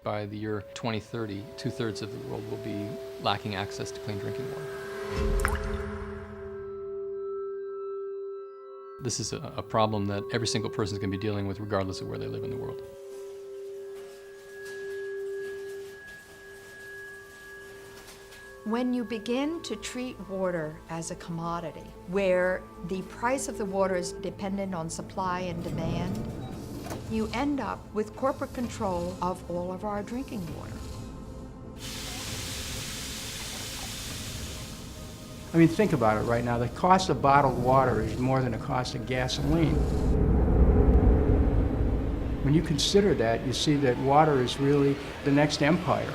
by the year 2030, two-thirds of the world will be lacking access to clean drinking water. This is a problem that every single person is going to be dealing with regardless of where they live in the world. When you begin to treat water as a commodity, where the price of the water is dependent on supply and demand, you end up with corporate control of all of our drinking water. I mean, think about it right now. The cost of bottled water is more than the cost of gasoline. When you consider that, you see that water is really the next empire.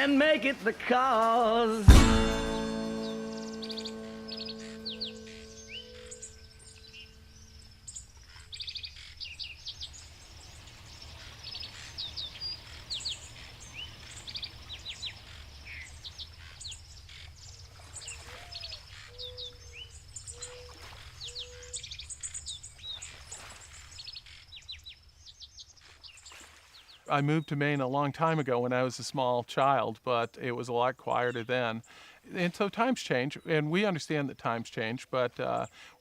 Make it the cause. I moved to Maine a long time ago when I was a small child, but it was a lot quieter then. And so times change, and we understand that times change, but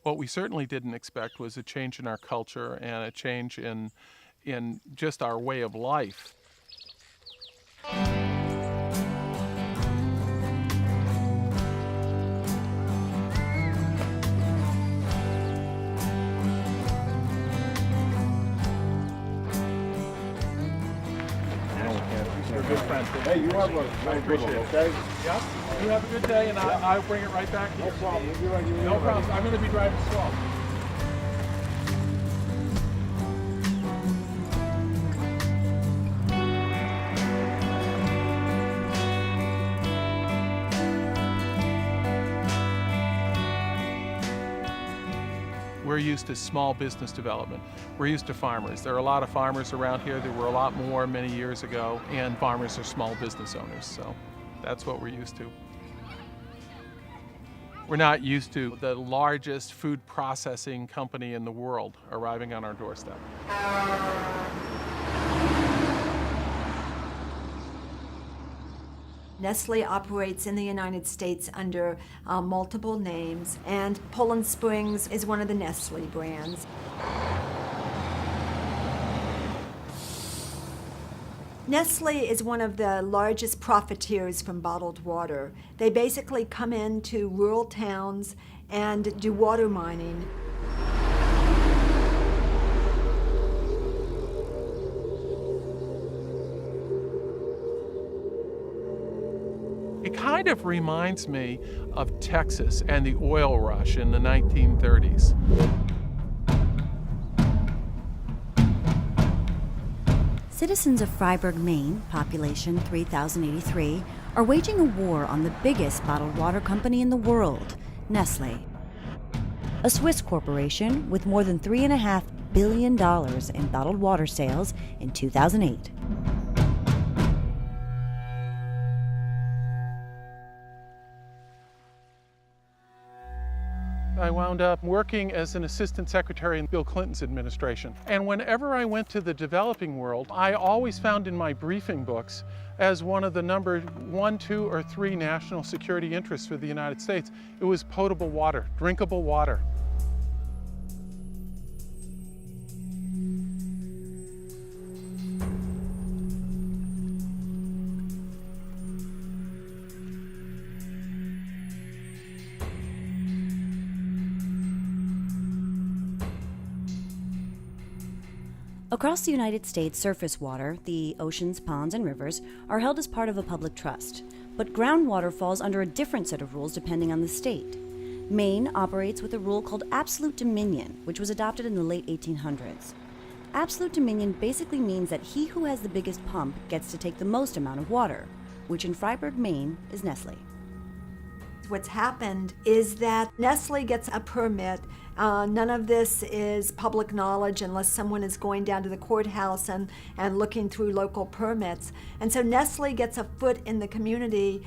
what we certainly didn't expect was a change in our culture and a change in just our way of life. You're a good friend. Hey, you have a good one, okay? Yeah, you have a good day, and I'll bring it right back here. No problem. No problem. I'm going to be driving slow. We're used to small business development. We're used to farmers. There are a lot of farmers around here. There were a lot more many years ago, and farmers are small business owners, so that's what we're used to. We're not used to the largest food processing company in the world arriving on our doorstep. Nestle operates in the United States under multiple names, and Poland Springs is one of the Nestle brands. Nestle is one of the largest profiteers from bottled water. They basically come into rural towns and do water mining. It kind of reminds me of Texas and the oil rush in the 1930s. Citizens of Freiburg, Maine, population 3,083, are waging a war on the biggest bottled water company in the world, Nestle. A Swiss corporation with more than $3.5 billion in bottled water sales in 2008. I wound up working as an assistant secretary in Bill Clinton's administration. And whenever I went to the developing world, I always found in my briefing books as one of the number 1, 2, or 3 national security interests for the United States, it was potable water, drinkable water. Across the United States, surface water, the oceans, ponds, and rivers, are held as part of a public trust. But groundwater falls under a different set of rules depending on the state. Maine operates with a rule called absolute dominion, which was adopted in the late 1800s. Absolute dominion basically means that he who has the biggest pump gets to take the most amount of water, which in Fryeburg, Maine, is Nestle. What's happened is that Nestle gets a permit. None of this is public knowledge unless someone is going down to the courthouse and looking through local permits. And so Nestle gets a foot in the community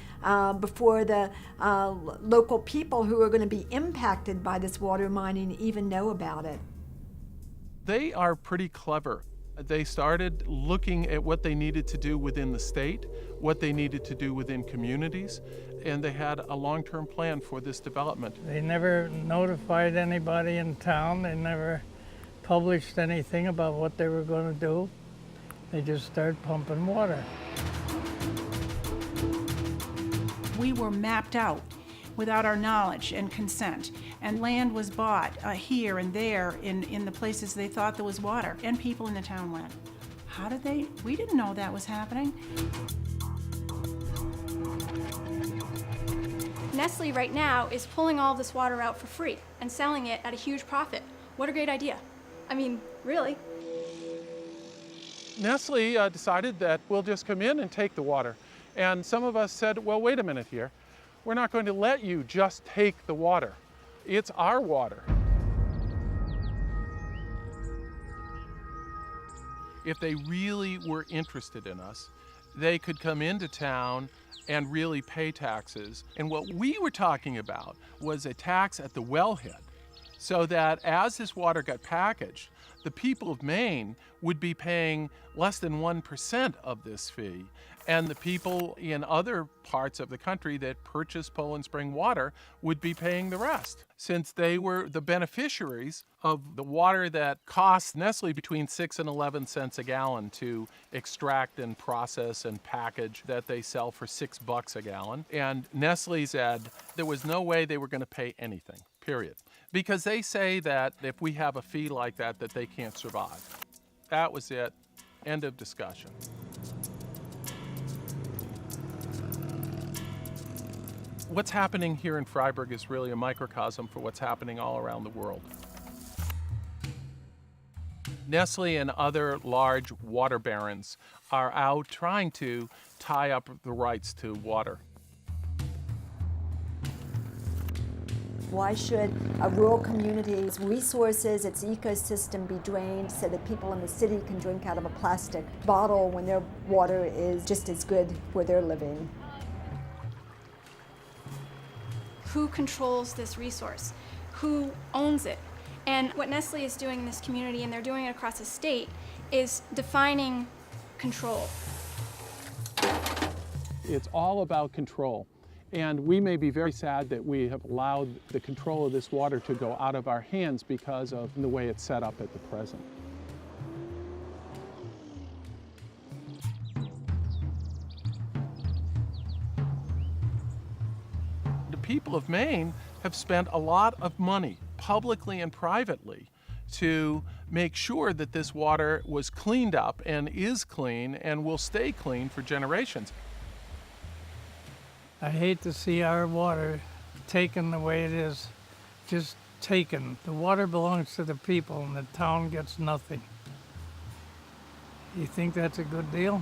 before the local people who are going to be impacted by this water mining even know about it. They are pretty clever. They started looking at what they needed to do within the state, what they needed to do within communities, and they had a long-term plan for this development. They never notified anybody in town. They never published anything about what they were going to do. They just started pumping water. We were mapped out without our knowledge and consent, and land was bought here and there in the places they thought there was water, and people in the town went, how did they? We didn't know that was happening. Nestle right now is pulling all this water out for free and selling it at a huge profit. What a great idea. I mean, really. Nestle decided that we'll just come in and take the water. And some of us said, well, wait a minute here. We're not going to let you just take the water. It's our water. If they really were interested in us, they could come into town and really pay taxes. And what we were talking about was a tax at the wellhead, so that as this water got packaged, the people of Maine would be paying less than 1% of this fee, and the people in other parts of the country that purchase Poland Spring water would be paying the rest, since they were the beneficiaries of the water that costs Nestle between 6 and 11 cents a gallon to extract and process and package, that they sell for $6 a gallon. And Nestle said there was no way they were going to pay anything, period. Because they say that if we have a fee like that, that they can't survive. That was it. End of discussion. What's happening here in Fryeburg is really a microcosm for what's happening all around the world. Nestle and other large water barons are out trying to tie up the rights to water. Why should a rural community's resources, its ecosystem be drained so that people in the city can drink out of a plastic bottle when their water is just as good where they're living? Who controls this resource? Who owns it? And what Nestle is doing in this community, and they're doing it across the state, is defining control. It's all about control. And we may be very sad that we have allowed the control of this water to go out of our hands because of the way it's set up at the present. The people of Maine have spent a lot of money, publicly and privately, to make sure that this water was cleaned up and is clean and will stay clean for generations. I hate to see our water taken the way it is, just taken. The water belongs to the people and the town gets nothing. You think that's a good deal?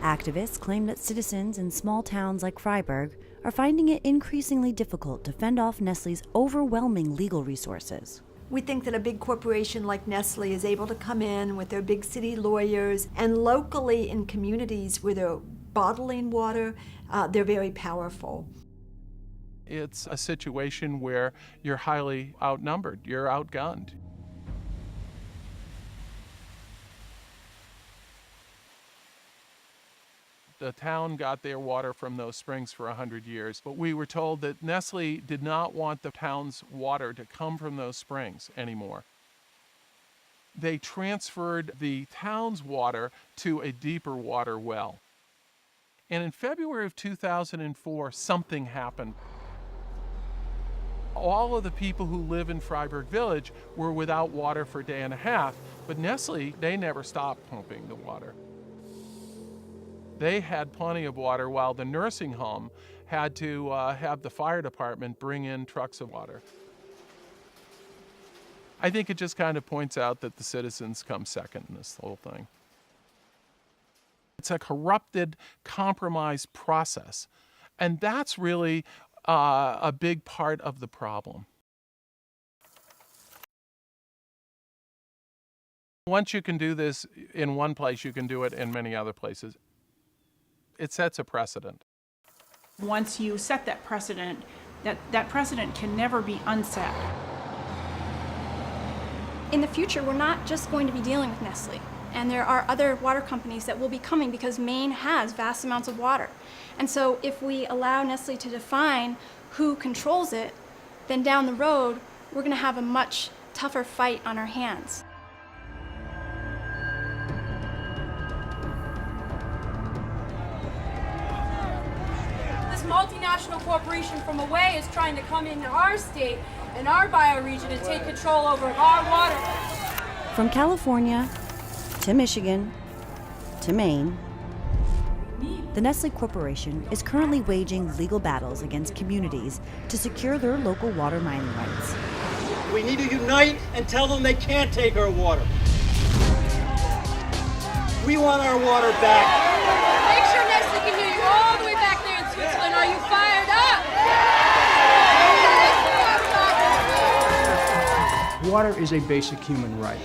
Activists claim that citizens in small towns like Fryeburg are finding it increasingly difficult to fend off Nestle's overwhelming legal resources. We think that a big corporation like Nestle is able to come in with their big city lawyers and locally in communities where there bottling water, they're very powerful. It's a situation where you're highly outnumbered, you're outgunned. The town got their water from those springs for 100 years, but we were told that Nestle did not want the town's water to come from those springs anymore. They transferred the town's water to a deeper water well. And in February of 2004, something happened. All of the people who live in Freiburg Village were without water for a day and a half, but Nestle, they never stopped pumping the water. They had plenty of water while the nursing home had to have the fire department bring in trucks of water. I think it just kind of points out that the citizens come second in this whole thing. It's a corrupted, compromised process, and that's really a big part of the problem. Once you can do this in one place, you can do it in many other places. It sets a precedent. Once you set that precedent, that precedent can never be unset. In the future, we're not just going to be dealing with Nestle. And there are other water companies that will be coming because Maine has vast amounts of water. And so if we allow Nestle to define who controls it, then down the road, we're going to have a much tougher fight on our hands. Multinational corporation from away is trying to come into our state and our bioregion and take control over our water. From California to Michigan to Maine, the Nestle Corporation is currently waging legal battles against communities to secure their local water mining rights. We need to unite and tell them they can't take our water. We want our water back. Make sure Nestle can hear you all the way back there in Switzerland. Are you fired up? Water is a basic human right.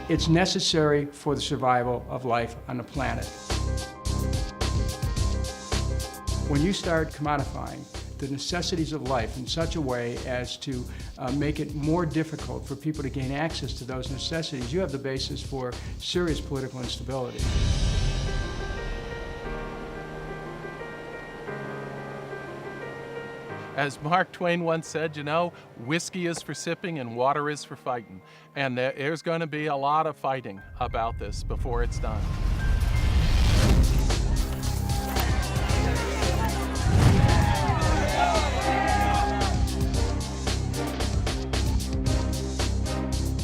It's necessary for the survival of life on the planet. When you start commodifying the necessities of life in such a way as to make it more difficult for people to gain access to those necessities, you have the basis for serious political instability. As Mark Twain once said, you know, whiskey is for sipping and water is for fighting. And there's going to be a lot of fighting about this before it's done.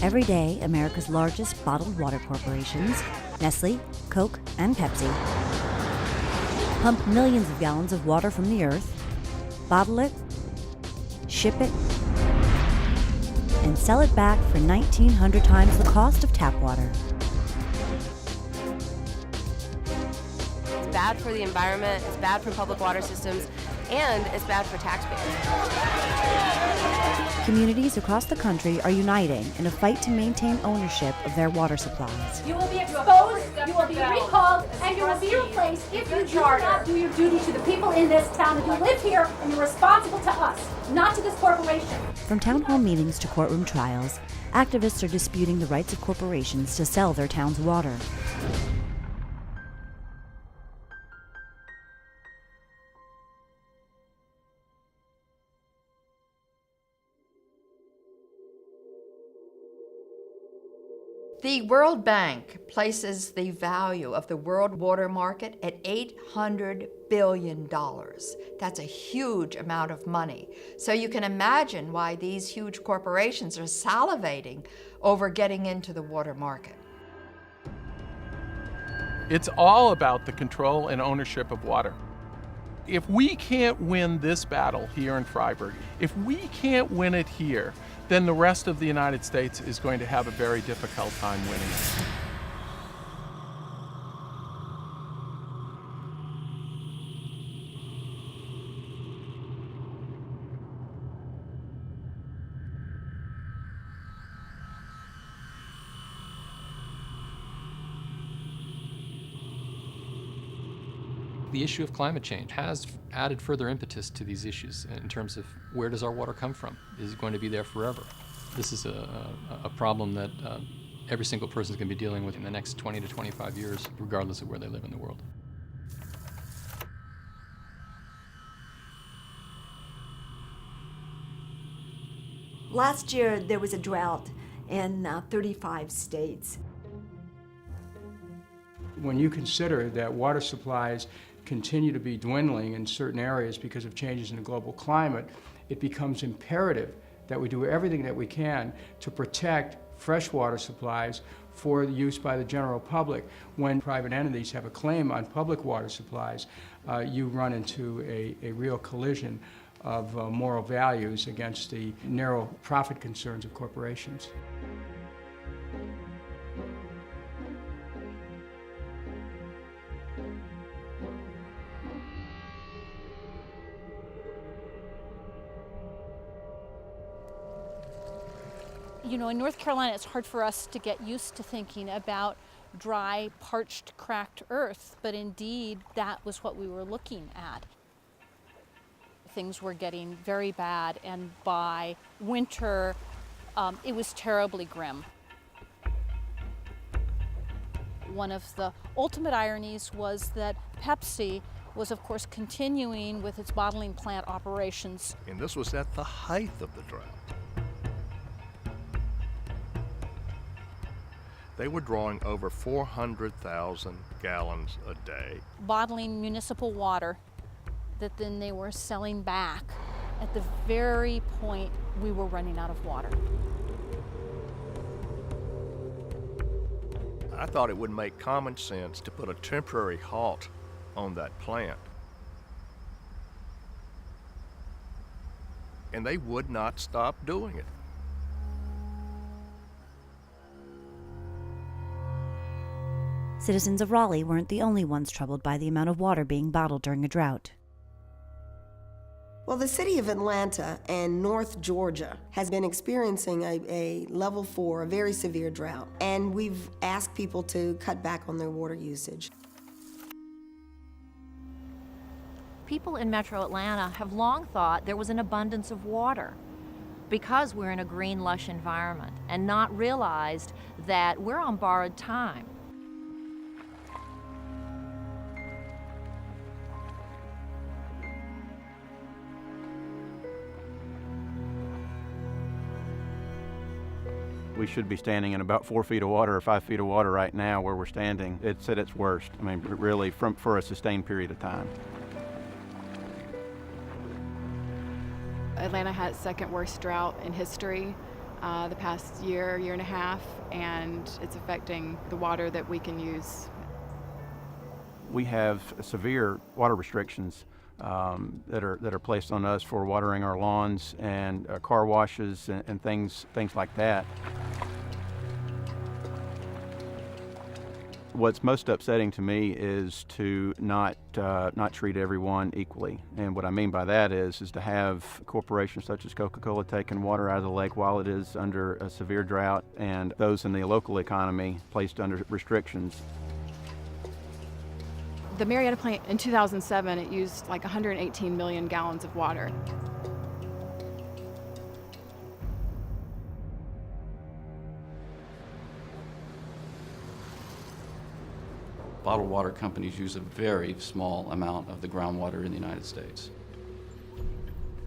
Every day, America's largest bottled water corporations, Nestle, Coke, and Pepsi, pump millions of gallons of water from the earth, bottle it, ship it, and sell it back for 1,900 times the cost of tap water. It's bad for the environment, it's bad for public water systems, and it's bad for taxpayers. Communities across the country are uniting in a fight to maintain ownership of their water supplies. You will be exposed, you will be recalled, and you will be replaced if you do not do your duty to the people in this town. And you live here, and you're responsible to us, not to this corporation. From town hall meetings to courtroom trials, activists are disputing the rights of corporations to sell their town's water. The World Bank places the value of the world water market at $800 billion. That's a huge amount of money. So you can imagine why these huge corporations are salivating over getting into the water market. It's all about the control and ownership of water. If we can't win this battle here in Freiburg, if we can't win it here, then the rest of the United States is going to have a very difficult time winning it. The issue of climate change has added further impetus to these issues in terms of where does our water come from? Is it going to be there forever? This is a problem that every single person is going to be dealing with in the next 20 to 25 years, regardless of where they live in the world. Last year, there was a drought in 35 states. When you consider that water supplies continue to be dwindling in certain areas because of changes in the global climate, it becomes imperative that we do everything that we can to protect freshwater supplies for use by the general public. When private entities have a claim on public water supplies, you run into a real collision of moral values against the narrow profit concerns of corporations. You know, in North Carolina, it's hard for us to get used to thinking about dry, parched, cracked earth, but indeed that was what we were looking at. Things were getting very bad, and by winter, it was terribly grim. One of the ultimate ironies was that Pepsi was, of course, continuing with its bottling plant operations. And this was at the height of the drought. They were drawing over 400,000 gallons a day. Bottling municipal water that then they were selling back at the very point we were running out of water. I thought it would make common sense to put a temporary halt on that plant. And they would not stop doing it. Citizens of Raleigh weren't the only ones troubled by the amount of water being bottled during a drought. Well, the city of Atlanta and North Georgia has been experiencing a level 4, a very severe drought, and we've asked people to cut back on their water usage. People in Metro Atlanta have long thought there was an abundance of water because we're in a green, lush environment, and not realized that we're on borrowed time. We should be standing in about 4 feet of water or 5 feet of water right now where we're standing. It's at its worst. I mean, really, for a sustained period of time. Atlanta had its second worst drought in history the past year and a half, and it's affecting the water that we can use. We have severe water restrictions that are placed on us for watering our lawns and car washes and things like that. What's most upsetting to me is to not treat everyone equally, and what I mean by that is to have corporations such as Coca-Cola taking water out of the lake while it is under a severe drought, and those in the local economy placed under restrictions. The Marietta plant in 2007, it used like 118 million gallons of water. Bottled water companies use a very small amount of the groundwater in the United States.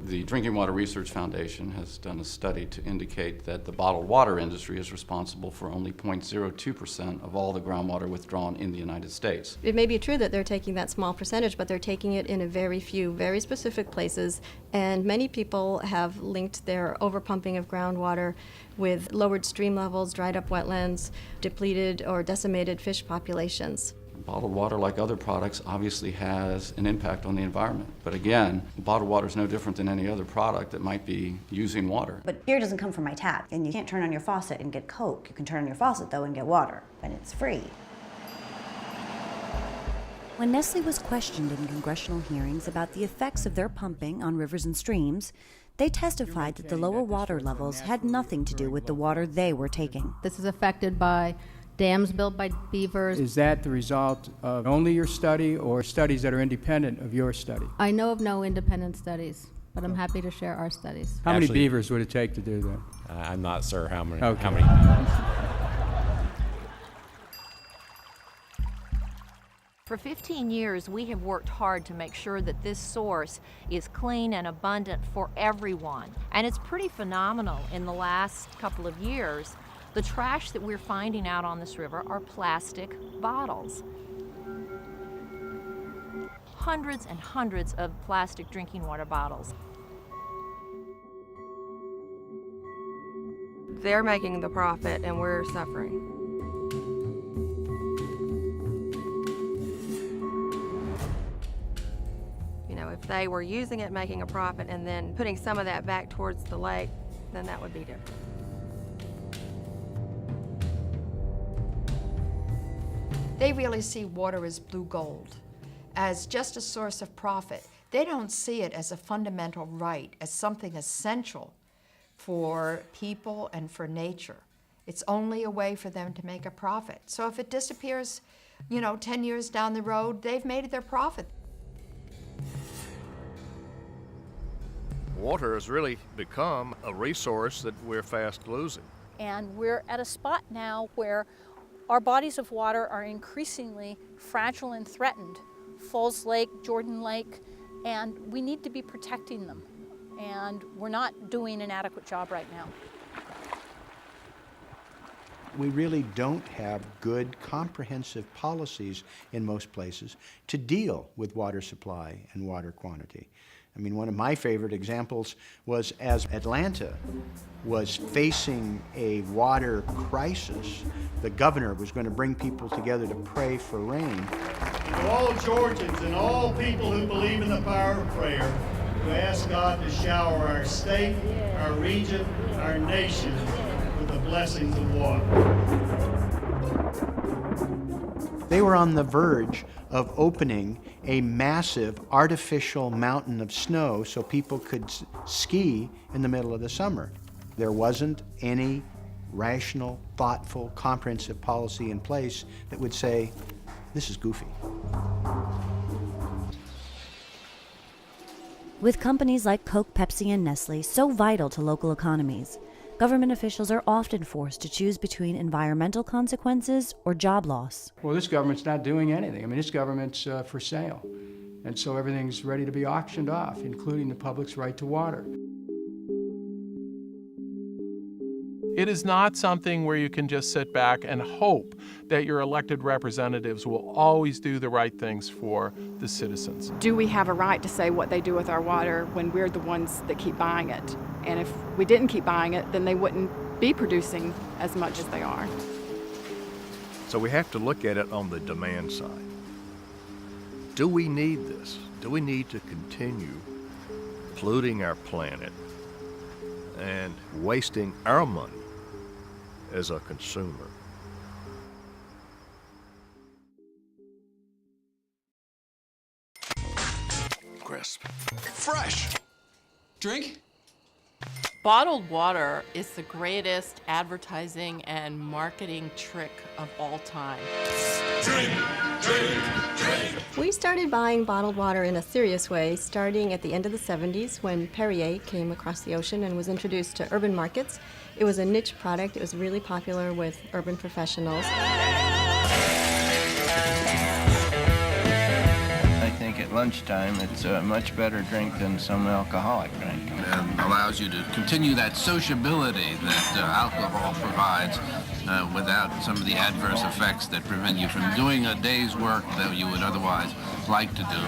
The Drinking Water Research Foundation has done a study to indicate that the bottled water industry is responsible for only 0.02% of all the groundwater withdrawn in the United States. It may be true that they're taking that small percentage, but they're taking it in a very few, very specific places, and many people have linked their overpumping of groundwater with lowered stream levels, dried up wetlands, depleted or decimated fish populations. Bottled water, like other products, obviously has an impact on the environment. But again, bottled water is no different than any other product that might be using water. But beer doesn't come from my tap, and you can't turn on your faucet and get Coke. You can turn on your faucet, though, and get water, and it's free. When Nestle was questioned in congressional hearings about the effects of their pumping on rivers and streams, they testified that the lower water levels had nothing to do with the water they were taking. This is affected by dams built by beavers. Is that the result of only your study or studies that are independent of your study? I know of no independent studies, but I'm happy to share our studies. How many beavers would it take to do that? I'm not sure how many. Okay. How many. For 15 years, we have worked hard to make sure that this source is clean and abundant for everyone. And it's pretty phenomenal in the last couple of years. The trash that we're finding out on this river are plastic bottles. Hundreds and hundreds of plastic drinking water bottles. They're making the profit and we're suffering. You know, if they were using it, making a profit, and then putting some of that back towards the lake, then that would be different. They really see water as blue gold, as just a source of profit. They don't see it as a fundamental right, as something essential for people and for nature. It's only a way for them to make a profit. So if it disappears, 10 years down the road, they've made their profit. Water has really become a resource that we're fast losing. And we're at a spot now where our bodies of water are increasingly fragile and threatened. Falls Lake, Jordan Lake, and we need to be protecting them. And we're not doing an adequate job right now. We really don't have good, comprehensive policies in most places to deal with water supply and water quantity. I mean, one of my favorite examples was as Atlanta was facing a water crisis, the governor was going to bring people together to pray for rain. To all Georgians and all people who believe in the power of prayer, to ask God to shower our state, our region, our nation with the blessings of water. They were on the verge of opening a massive artificial mountain of snow so people could ski in the middle of the summer. There wasn't any rational, thoughtful, comprehensive policy in place that would say, this is goofy. With companies like Coke, Pepsi, and Nestle so vital to local economies, government officials are often forced to choose between environmental consequences or job loss. Well, this government's not doing anything. I mean, this government's for sale. And so everything's ready to be auctioned off, including the public's right to water. It is not something where you can just sit back and hope that your elected representatives will always do the right things for the citizens. Do we have a right to say what they do with our water when we're the ones that keep buying it? And if we didn't keep buying it, then they wouldn't be producing as much as they are. So we have to look at it on the demand side. Do we need this? Do we need to continue polluting our planet and wasting our money as a consumer? Crisp. Fresh. Drink? Bottled water is the greatest advertising and marketing trick of all time. Drink, drink, drink. We started buying bottled water in a serious way starting at the end of the 70s when Perrier came across the ocean and was introduced to urban markets. It was a niche product. It was really popular with urban professionals. I think at lunchtime it's a much better drink than some alcoholic drink. And allows you to continue that sociability that alcohol provides without some of the adverse effects that prevent you from doing a day's work that you would otherwise like to do.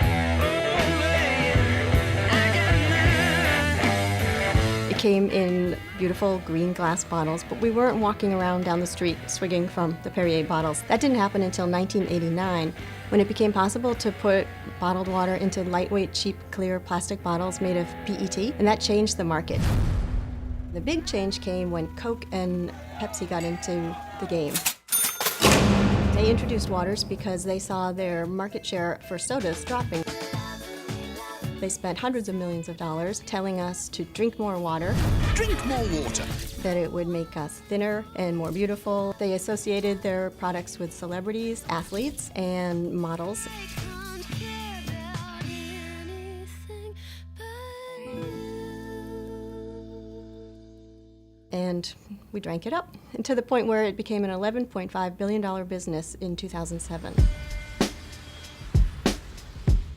It came in beautiful green glass bottles, but we weren't walking around down the street swigging from the Perrier bottles. That didn't happen until 1989, when it became possible to put bottled water into lightweight, cheap, clear plastic bottles made of PET, and that changed the market. The big change came when Coke and Pepsi got into the game. They introduced waters because they saw their market share for sodas dropping. They spent hundreds of millions of dollars telling us to drink more water. Drink more water. That it would make us thinner and more beautiful. They associated their products with celebrities, athletes, and models. And we drank it up, and to the point where it became an $11.5 billion business in 2007.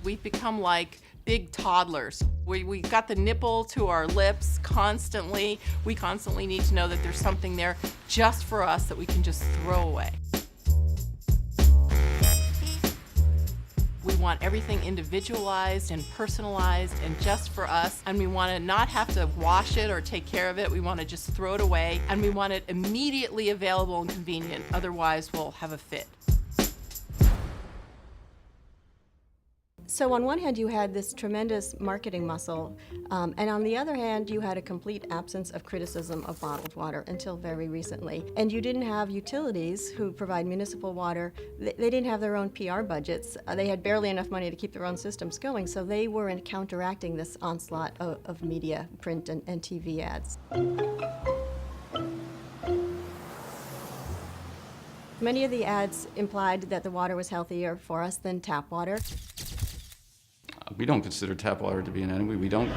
We've become like big toddlers. We got the nipple to our lips constantly. We constantly need to know that there's something there just for us that we can just throw away. We want everything individualized and personalized and just for us, and we want to not have to wash it or take care of it. We want to just throw it away, and we want it immediately available and convenient. Otherwise, we'll have a fit. So on one hand, you had this tremendous marketing muscle, and on the other hand, you had a complete absence of criticism of bottled water until very recently. And you didn't have utilities who provide municipal water. They didn't have their own PR budgets. They had barely enough money to keep their own systems going, so they were counteracting this onslaught of media, print, and TV ads. Many of the ads implied that the water was healthier for us than tap water. We don't consider tap water to be an enemy. We don't.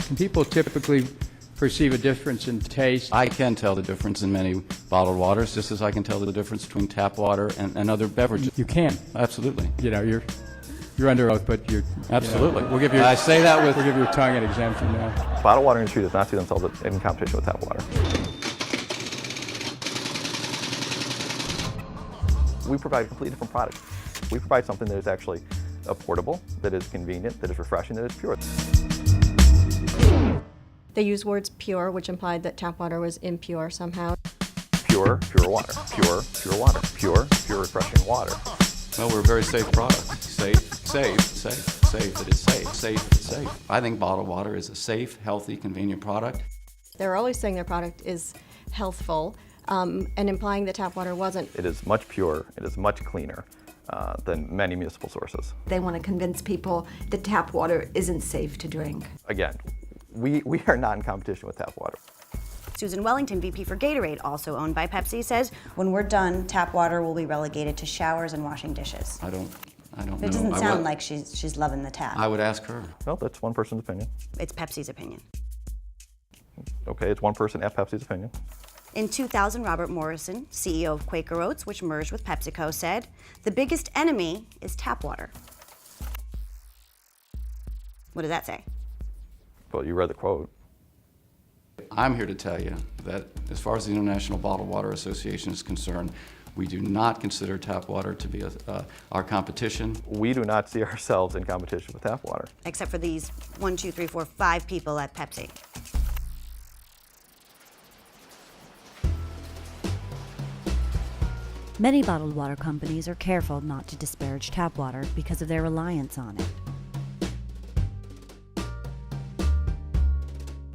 Can people typically perceive a difference in taste? I can tell the difference in many bottled waters, just as I can tell the difference between tap water and other beverages. You can. Absolutely. You know, you're under oath, but you're absolutely. You know, we'll give you. I say that with. We'll give your tongue an exemption now. Bottled water industry does not see themselves in competition with tap water. We provide a completely different product. We provide something that is actually affordable, that is convenient, that is refreshing, that is pure. They used words pure, which implied that tap water was impure somehow. Pure water. Pure water. Pure, refreshing water. Well, we're a very safe product. Safe, that is safe. Safe, safe. I think bottled water is a safe, healthy, convenient product. They're always saying their product is healthful, and implying that tap water wasn't. It is much pure, it is much cleaner than many municipal sources. They want to convince people that tap water isn't safe to drink. Again, we are not in competition with tap water. Susan Wellington, VP for Gatorade, also owned by Pepsi, says when we're done, tap water will be relegated to showers and washing dishes. I don't know. It doesn't sound like she's loving the tap. I would ask her. Well, that's one person's opinion. It's Pepsi's opinion. Okay, it's one person at Pepsi's opinion. In 2000, Robert Morrison, CEO of Quaker Oats, which merged with PepsiCo, said, "The biggest enemy is tap water." What does that say? Well, you read the quote. I'm here to tell you that as far as the International Bottled Water Association is concerned, we do not consider tap water to be our competition. We do not see ourselves in competition with tap water. Except for these 1, 2, 3, 4, 5 people at Pepsi. Many bottled water companies are careful not to disparage tap water because of their reliance on it.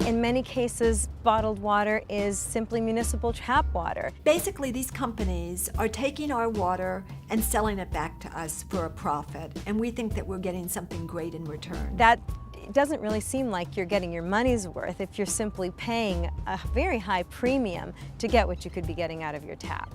In many cases, bottled water is simply municipal tap water. Basically, these companies are taking our water and selling it back to us for a profit, and we think that we're getting something great in return. That doesn't really seem like you're getting your money's worth if you're simply paying a very high premium to get what you could be getting out of your tap.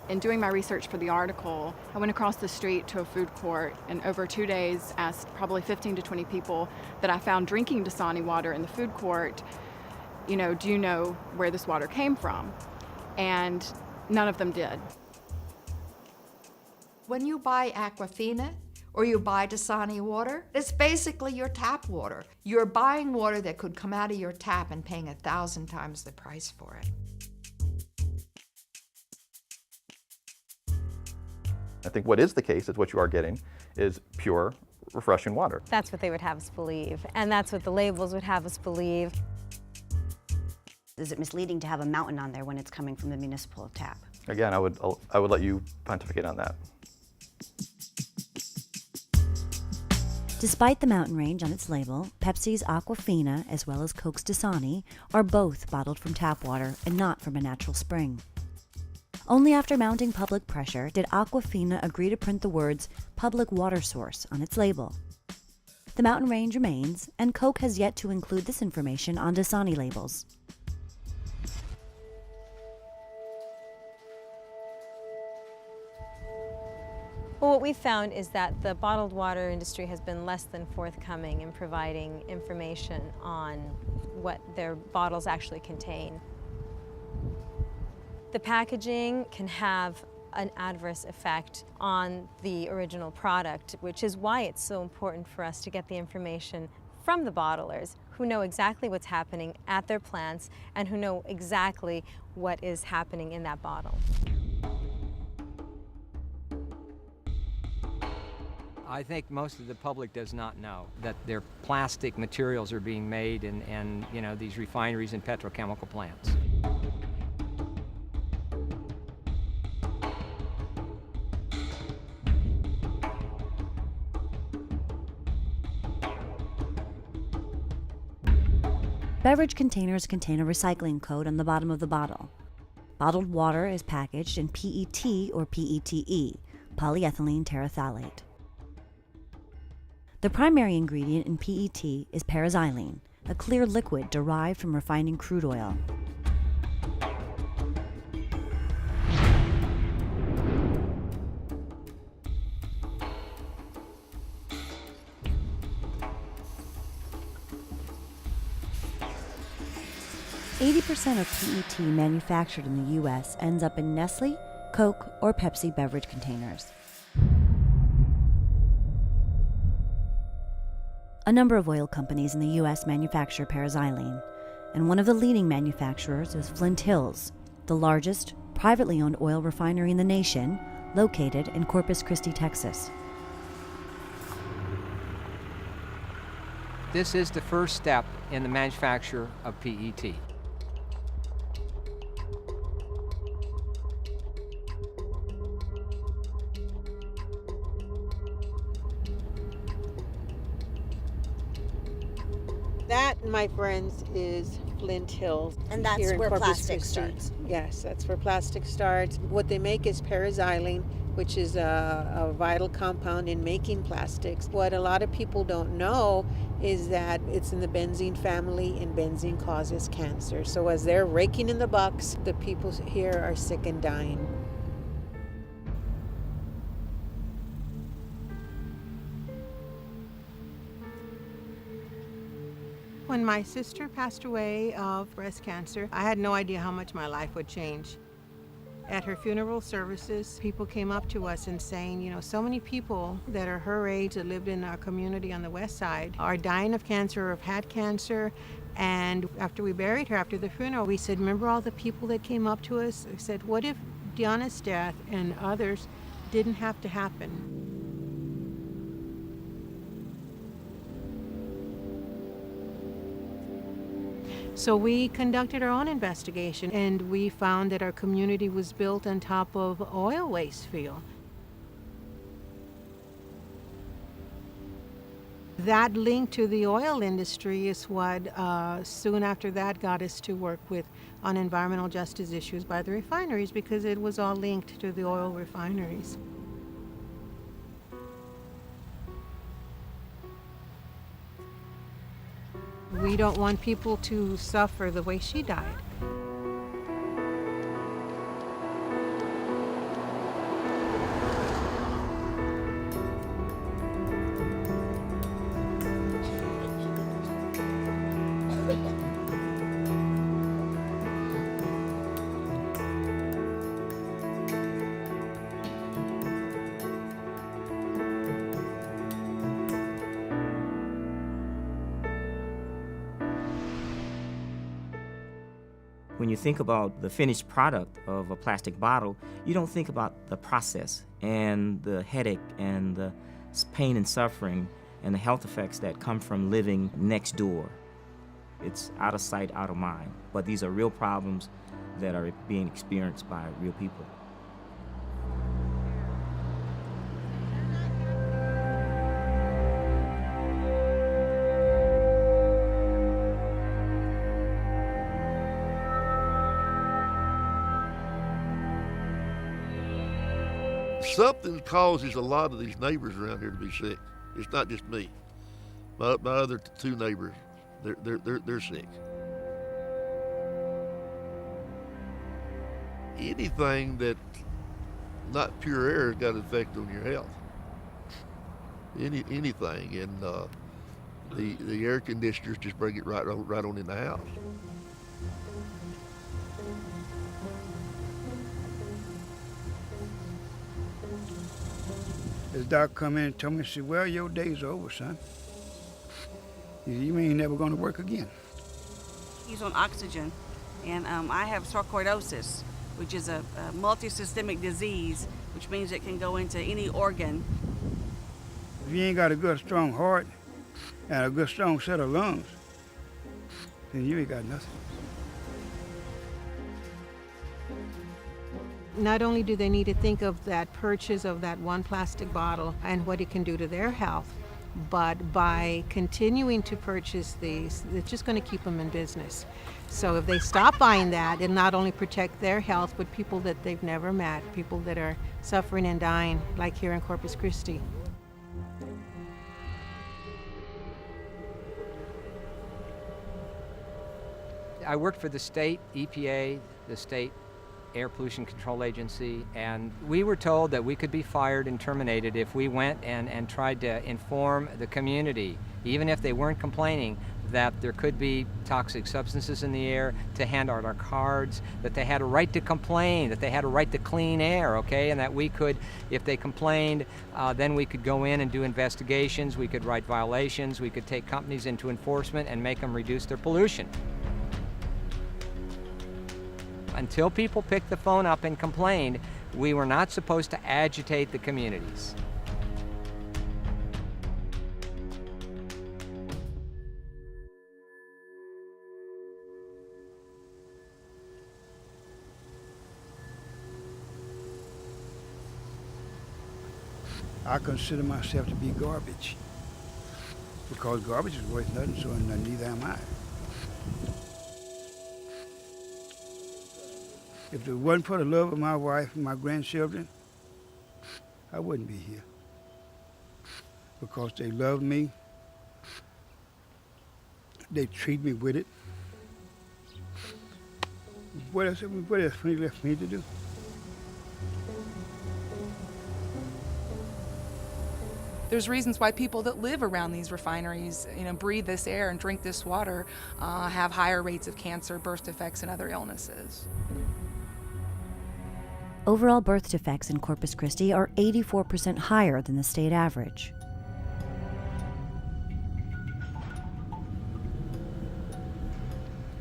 In doing my research for the article, I went across the street to a food court and over 2 days asked probably 15 to 20 people that I found drinking Dasani water in the food court, do you know where this water came from? And none of them did. When you buy Aquafina or you buy Dasani water, it's basically your tap water. You're buying water that could come out of your tap and paying 1,000 times the price for it. I think what is the case is what you are getting is pure, refreshing water. That's what they would have us believe, and that's what the labels would have us believe. Is it misleading to have a mountain on there when it's coming from the municipal tap? Again, I would let you pontificate on that. Despite the mountain range on its label, Pepsi's Aquafina as well as Coke's Dasani are both bottled from tap water and not from a natural spring. Only after mounting public pressure did Aquafina agree to print the words public water source on its label. The mountain range remains, and Coke has yet to include this information on Dasani labels. Well, what we found is that the bottled water industry has been less than forthcoming in providing information on what their bottles actually contain. The packaging can have an adverse effect on the original product, which is why it's so important for us to get the information from the bottlers who know exactly what's happening at their plants and who know exactly what is happening in that bottle. I think most of the public does not know that their plastic materials are being made in these refineries and petrochemical plants. Beverage containers contain a recycling code on the bottom of the bottle. Bottled water is packaged in PET or PETE, polyethylene terephthalate. The primary ingredient in PET is paraxylene, a clear liquid derived from refining crude oil. % of PET manufactured in the U.S. ends up in Nestle, Coke, or Pepsi beverage containers. A number of oil companies in the U.S. manufacture paraxylene, and one of the leading manufacturers is Flint Hills, the largest privately owned oil refinery in the nation, located in Corpus Christi, Texas. This is the first step in the manufacture of PET. That, my friends, is Flint Hills. And that's here in where Corpus plastic Christi. starts. Yes, that's where plastic starts. What they make is paraxylene, which is a vital compound in making plastics. What a lot of people don't know is that it's in the benzene family, and benzene causes cancer. So as they're raking in the bucks, the people here are sick and dying. When my sister passed away of breast cancer, I had no idea how much my life would change. At her funeral services, people came up to us and saying, so many people that are her age that lived in our community on the west side are dying of cancer or have had cancer. And after we buried her, after the funeral, we said, remember all the people that came up to us? I said, what if Deanna's death and others didn't have to happen? So we conducted our own investigation, and we found that our community was built on top of oil waste field. That link to the oil industry is what soon after that got us to work on environmental justice issues by the refineries, because it was all linked to the oil refineries. We don't want people to suffer the way she died. When you think about the finished product of a plastic bottle, you don't think about the process and the headache and the pain and suffering and the health effects that come from living next door. It's out of sight, out of mind. But these are real problems that are being experienced by real people. Something causes a lot of these neighbors around here to be sick. It's not just me. My other two neighbors, they're sick. Anything that not pure air has got an effect on your health. Anything, and the air conditioners just bring it right on in the house. This doc come in and told me, she said, well, your day's over, son. You ain't never gonna work again. He's on oxygen, and I have sarcoidosis, which is a multisystemic disease, which means it can go into any organ. If you ain't got a good, strong heart and a good, strong set of lungs, then you ain't got nothing. Not only do they need to think of that purchase of that one plastic bottle and what it can do to their health, but by continuing to purchase these, it's just going to keep them in business. So if they stop buying that, it'll not only protect their health, but people that they've never met, people that are suffering and dying, like here in Corpus Christi. I worked for the state EPA, the state Air Pollution Control Agency, and we were told that we could be fired and terminated if we went and tried to inform the community, even if they weren't complaining, that there could be toxic substances in the air, to hand out our cards, that they had a right to complain, that they had a right to clean air, okay, and that we could, if they complained, then we could go in and do investigations, we could write violations, we could take companies into enforcement and make them reduce their pollution. Until people picked the phone up and complained, we were not supposed to agitate the communities. I consider myself to be garbage, because garbage is worth nothing, so neither am I. If it wasn't for the love of my wife and my grandchildren, I wouldn't be here. Because they love me, they treat me with it. What else for you left for me to do? There's reasons why people that live around these refineries, breathe this air and drink this water, have higher rates of cancer, birth defects, and other illnesses. Overall birth defects in Corpus Christi are 84% higher than the state average.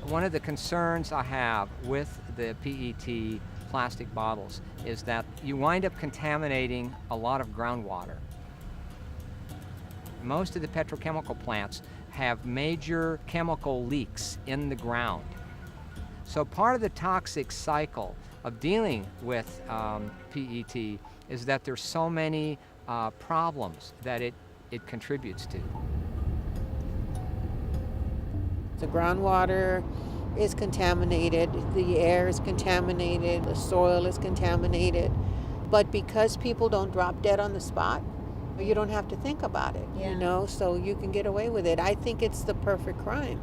One of the concerns I have with the PET plastic bottles is that you wind up contaminating a lot of groundwater. Most of the petrochemical plants have major chemical leaks in the ground. So part of the toxic cycle of dealing with PET is that there's so many problems that it contributes to. The groundwater is contaminated, the air is contaminated, the soil is contaminated. But because people don't drop dead on the spot, you don't have to think about it, so you can get away with it. I think it's the perfect crime.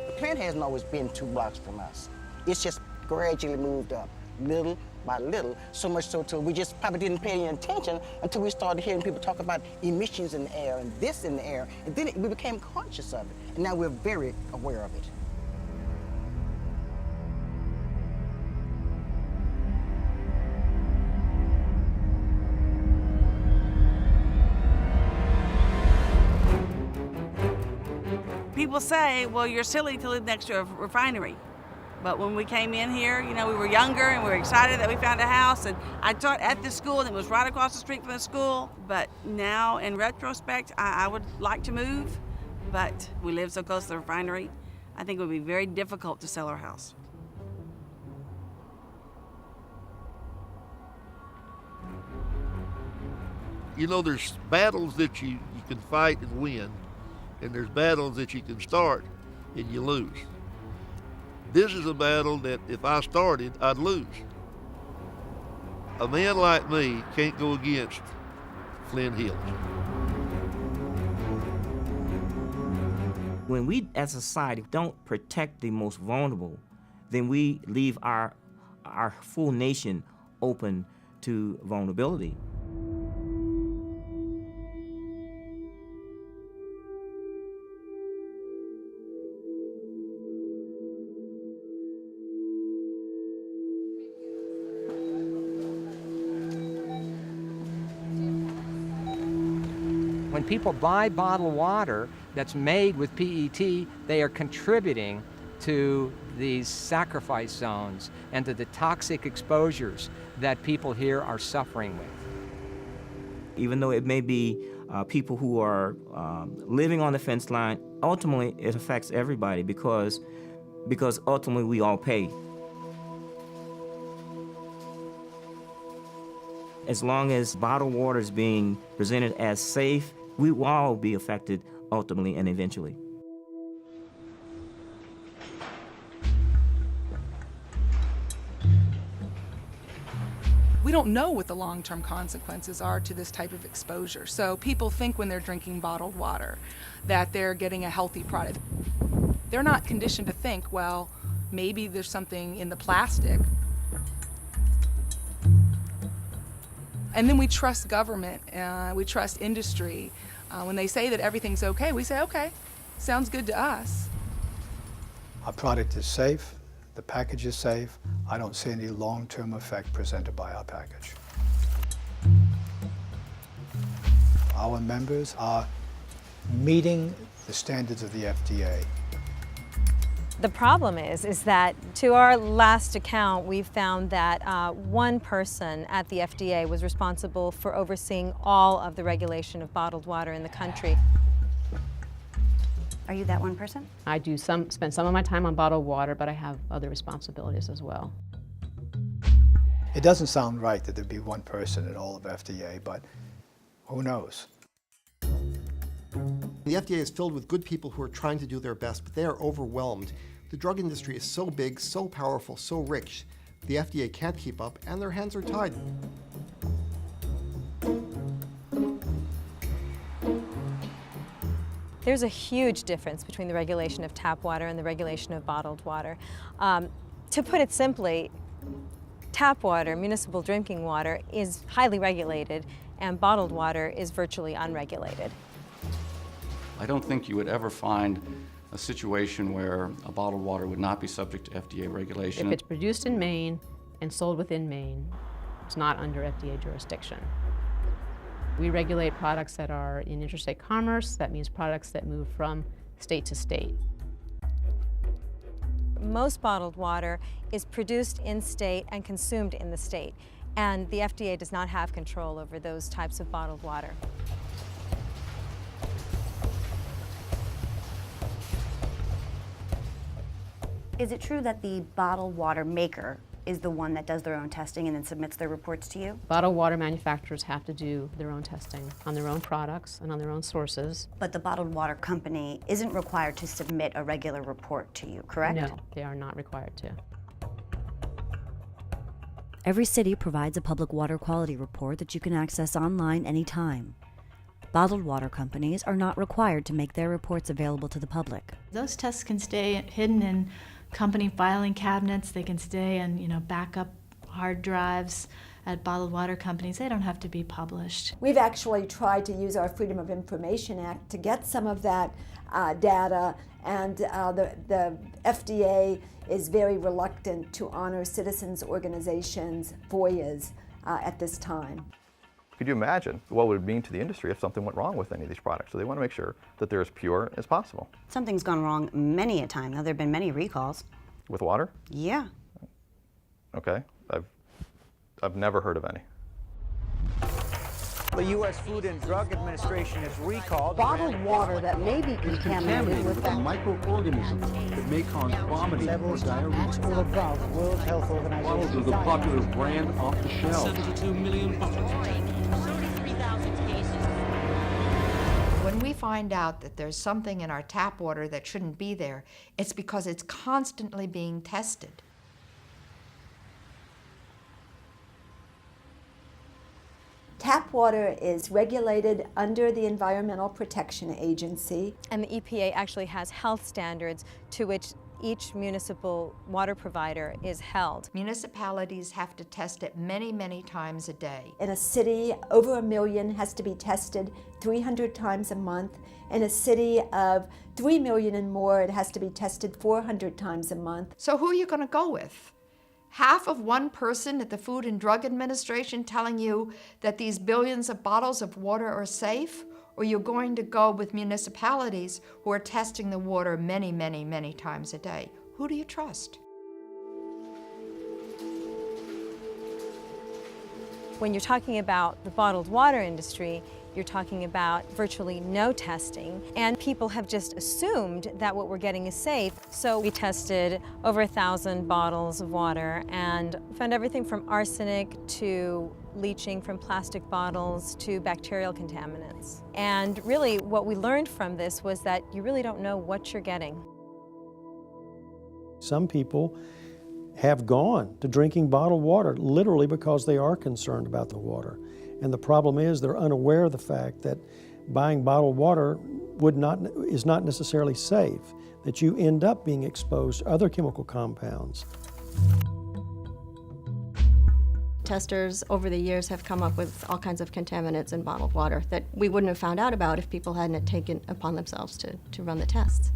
The plant hasn't always been 2 blocks from us. It's just gradually moved up, little by little, so much so till we just probably didn't pay any attention until we started hearing people talk about emissions in the air and this in the air, and then we became conscious of it, and now we're very aware of it. People say, well, you're silly to live next to a refinery. But when we came in here, we were younger and we were excited that we found a house. And I taught at the school and it was right across the street from the school. But now, in retrospect, I would like to move. But we live so close to the refinery, I think it would be very difficult to sell our house. You know, there's battles that you can fight and win, and there's battles that you can start and you lose. This is a battle that if I started, I'd lose. A man like me can't go against Flint Hills. When we as a society don't protect the most vulnerable, then we leave our full nation open to vulnerability. When people buy bottled water that's made with PET, they are contributing to these sacrifice zones and to the toxic exposures that people here are suffering with. Even though it may be people who are living on the fence line, ultimately it affects everybody because ultimately we all pay. As long as bottled water is being presented as safe, we will all be affected ultimately and eventually. We don't know what the long-term consequences are to this type of exposure. So people think when they're drinking bottled water that they're getting a healthy product. They're not conditioned to think, well, maybe there's something in the plastic. And then we trust government, we trust industry. When they say that everything's okay, we say, okay, sounds good to us. Our product is safe, the package is safe. I don't see any long-term effect presented by our package. Our members are meeting the standards of the FDA. The problem is that to our last account, we found that one person at the FDA was responsible for overseeing all of the regulation of bottled water in the country. Are you that one person? I do spend some of my time on bottled water, but I have other responsibilities as well. It doesn't sound right that there'd be one person at all of FDA, but who knows? The FDA is filled with good people who are trying to do their best, but they are overwhelmed. The drug industry is so big, so powerful, so rich, the FDA can't keep up, and their hands are tied. There's a huge difference between the regulation of tap water and the regulation of bottled water. To put it simply, tap water, municipal drinking water, is highly regulated, and bottled water is virtually unregulated. I don't think you would ever find a situation where a bottled water would not be subject to FDA regulation. If it's produced in Maine and sold within Maine, it's not under FDA jurisdiction. We regulate products that are in interstate commerce. That means products that move from state to state. Most bottled water is produced in state and consumed in the state, and the FDA does not have control over those types of bottled water. Is it true that the bottled water maker is the one that does their own testing and then submits their reports to you? Bottled water manufacturers have to do their own testing on their own products and on their own sources. But the bottled water company isn't required to submit a regular report to you, correct? No, they are not required to. Every city provides a public water quality report that you can access online anytime. Bottled water companies are not required to make their reports available to the public. Those tests can stay hidden in company filing cabinets. They can stay in, backup hard drives at bottled water companies. They don't have to be published. We've actually tried to use our Freedom of Information Act to get some of that data, and the FDA is very reluctant to honor citizens' organizations' FOIAs at this time. Could you imagine what would it mean to the industry if something went wrong with any of these products? So they want to make sure that they're as pure as possible. Something's gone wrong many a time. Now, there have been many recalls. With water? Yeah. Okay. I've never heard of any. The U.S. Food and Drug Administration has recalled bottled water that may be contaminated with a microorganism that may cause vomiting levels or diarrhea. or above World Health Organization. Bottles are the popular brand off the shelf. 72 million bottles. 33,000 When we find out that there's something in our tap water that shouldn't be there, it's because it's constantly being tested. Tap water is regulated under the Environmental Protection Agency. And the EPA actually has health standards to which each municipal water provider is held. Municipalities have to test it many, many times a day. In a city, over 1 million has to be tested 300 times a month. In a city of 3 million and more, it has to be tested 400 times a month. So who are you going to go with? Half of one person at the Food and Drug Administration telling you that these billions of bottles of water are safe? Or you're going to go with municipalities who are testing the water many, many, many times a day? Who do you trust? When you're talking about the bottled water industry, you're talking about virtually no testing, and people have just assumed that what we're getting is safe. So we tested over 1,000 bottles of water and found everything from arsenic to leaching from plastic bottles to bacterial contaminants. And really what we learned from this was that you really don't know what you're getting. Some people have gone to drinking bottled water literally because they are concerned about the water. And the problem is they're unaware of the fact that buying bottled water is not necessarily safe, that you end up being exposed to other chemical compounds. Testers over the years have come up with all kinds of contaminants in bottled water that we wouldn't have found out about if people hadn't taken upon themselves to run the tests.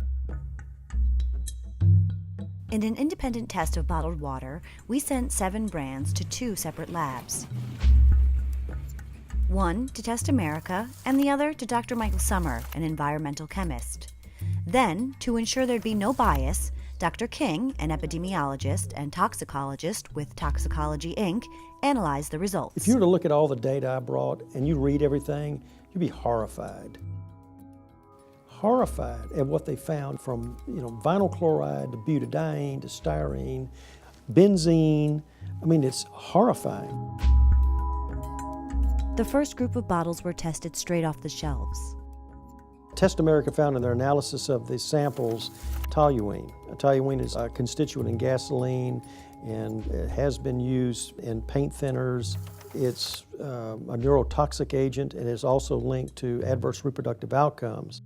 In an independent test of bottled water, we sent 7 brands to 2 separate labs. One to Test America, and the other to Dr. Michael Sommer, an environmental chemist. Then, to ensure there'd be no bias, Dr. King, an epidemiologist and toxicologist with Toxicology Inc., analyzed the results. If you were to look at all the data I brought and you read everything, you'd be horrified. Horrified at what they found from vinyl chloride to butadiene to styrene, benzene. I mean, it's horrifying. The first group of bottles were tested straight off the shelves. Test America found in their analysis of the samples toluene. Toluene is a constituent in gasoline and it has been used in paint thinners. It's a neurotoxic agent and is also linked to adverse reproductive outcomes.